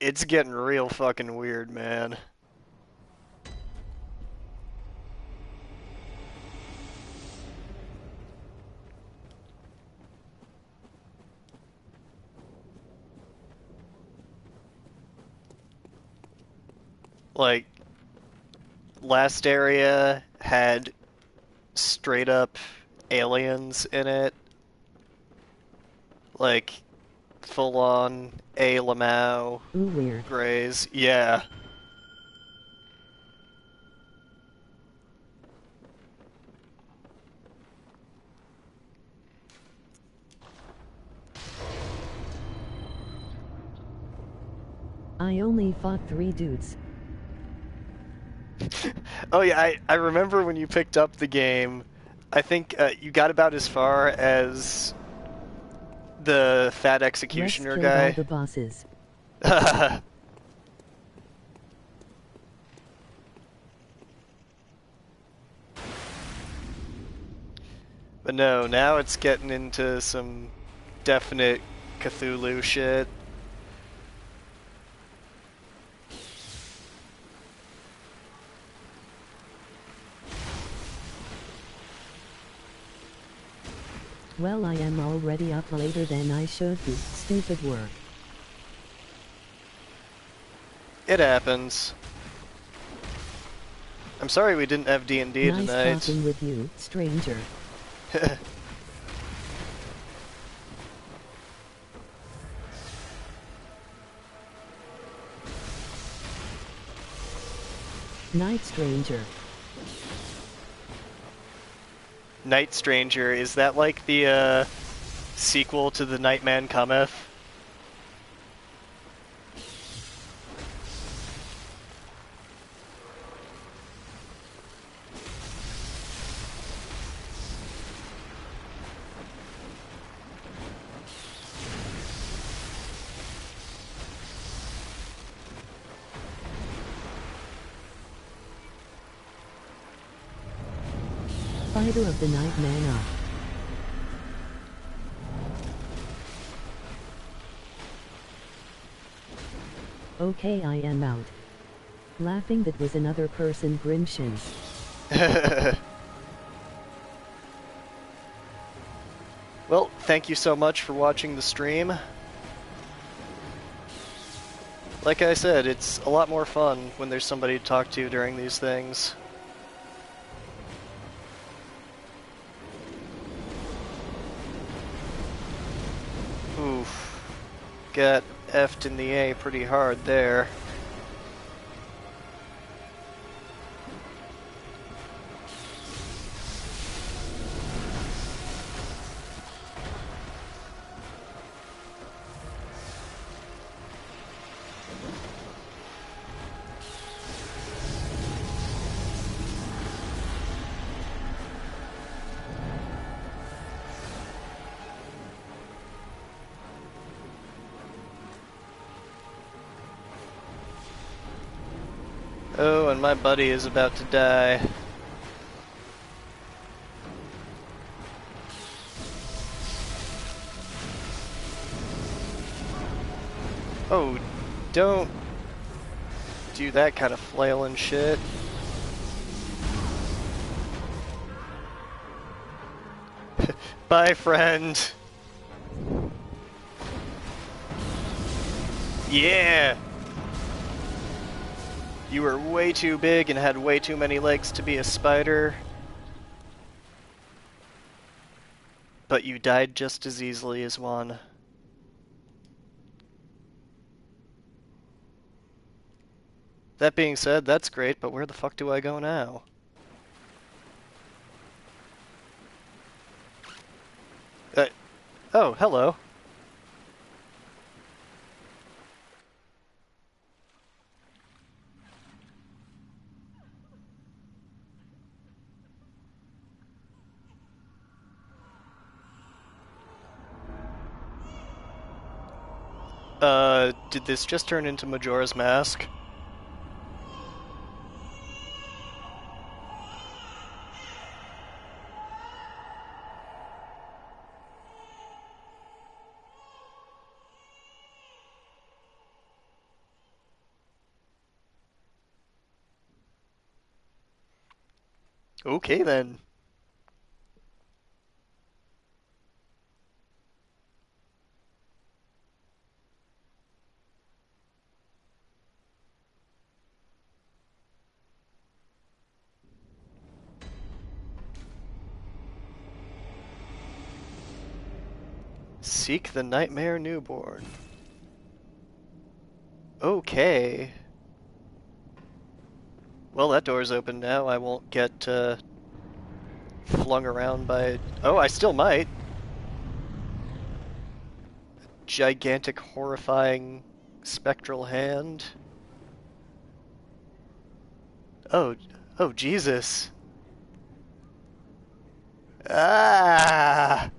It's getting real fucking weird, man. Like, last area had straight up aliens in it. Like, full on A. Lamau Ooh, weird. Greys. Yeah. I only fought 3 dudes. Oh yeah, I remember when you picked up the game, I think you got about as far as the fat Rest executioner killed all guy. the bosses. But no, now it's getting into some definite Cthulhu shit. Well, I am already up later than I should be. Stupid work. It happens. I'm sorry we didn't have D&D Nice tonight. talking with you, stranger. Night stranger. Night Stranger, is that like the sequel to The Nightman Cometh? Spider of the night, man up. Okay, I am out. Laughing, that was another person, GrimShins. Well, thank you so much for watching the stream. Like I said, it's a lot more fun when there's somebody to talk to during these things. Oof. Got F'd in the A pretty hard there. Oh, and my buddy is about to die. Oh, don't do that kind of flailing shit. Bye, friend. Yeah! You were way too big and had way too many legs to be a spider. But you died just as easily as one. That being said, that's great, but where the fuck do I go now? Oh, hello. Did this just turn into Majora's Mask? Okay then. Seek the Nightmare Newborn. Okay. Well, that door's open now. I won't get flung around by... Oh, I still might. Gigantic, horrifying, spectral hand. Oh, oh, Jesus. Ah!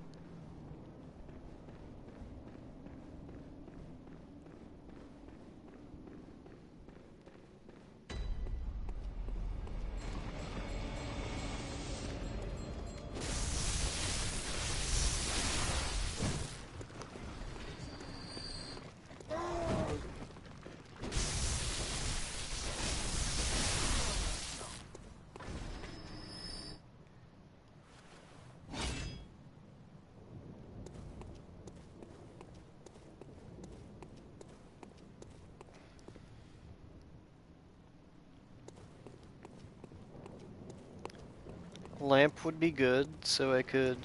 Lamp would be good, so I could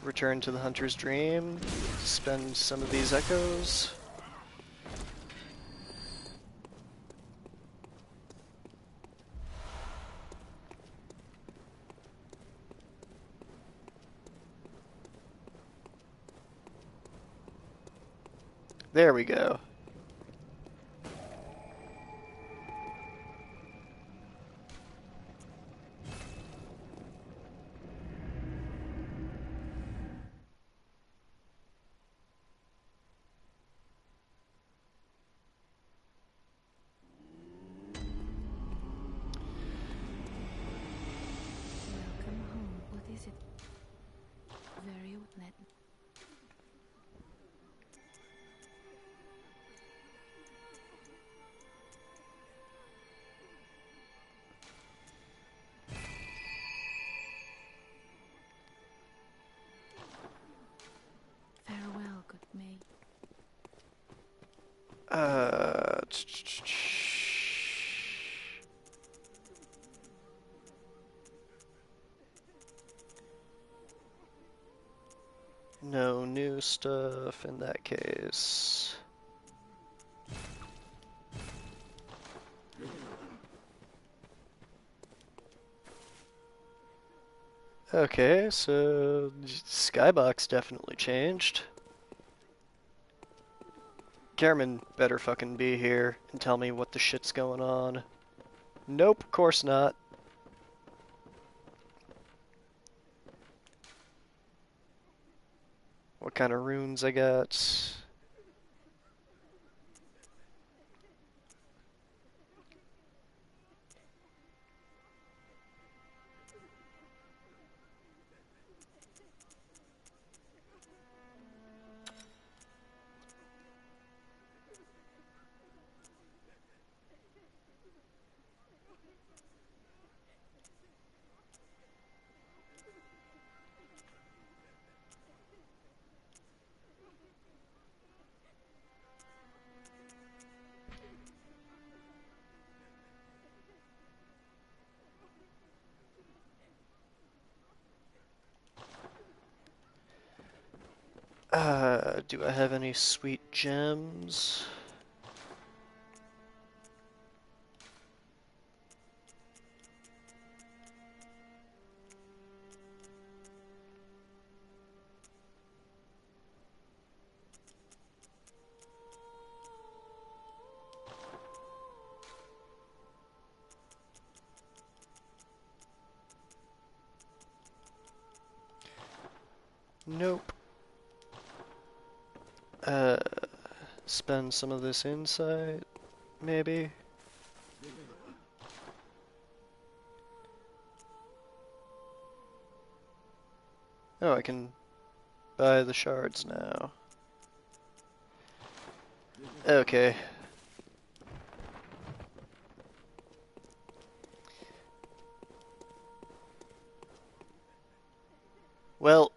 return to the Hunter's Dream, spend some of these echoes. There we go. No new stuff in that case. Okay, so Skybox definitely changed. Gehrman better fucking be here and tell me what the shit's going on. Nope, of course not. What kind of runes I got? Do I have any sweet gems? Nope. Uh, spend some of this insight, maybe? Oh, I can buy the shards now. Okay. Well,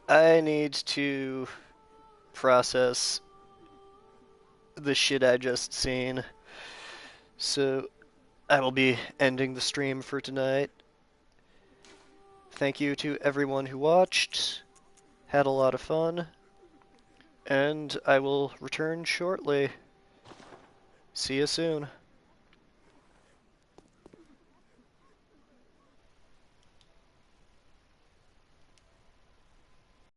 I need to process the shit I just seen. So I will be ending the stream for tonight. Thank you to everyone who watched. Had a lot of fun. And I will return shortly. See you soon.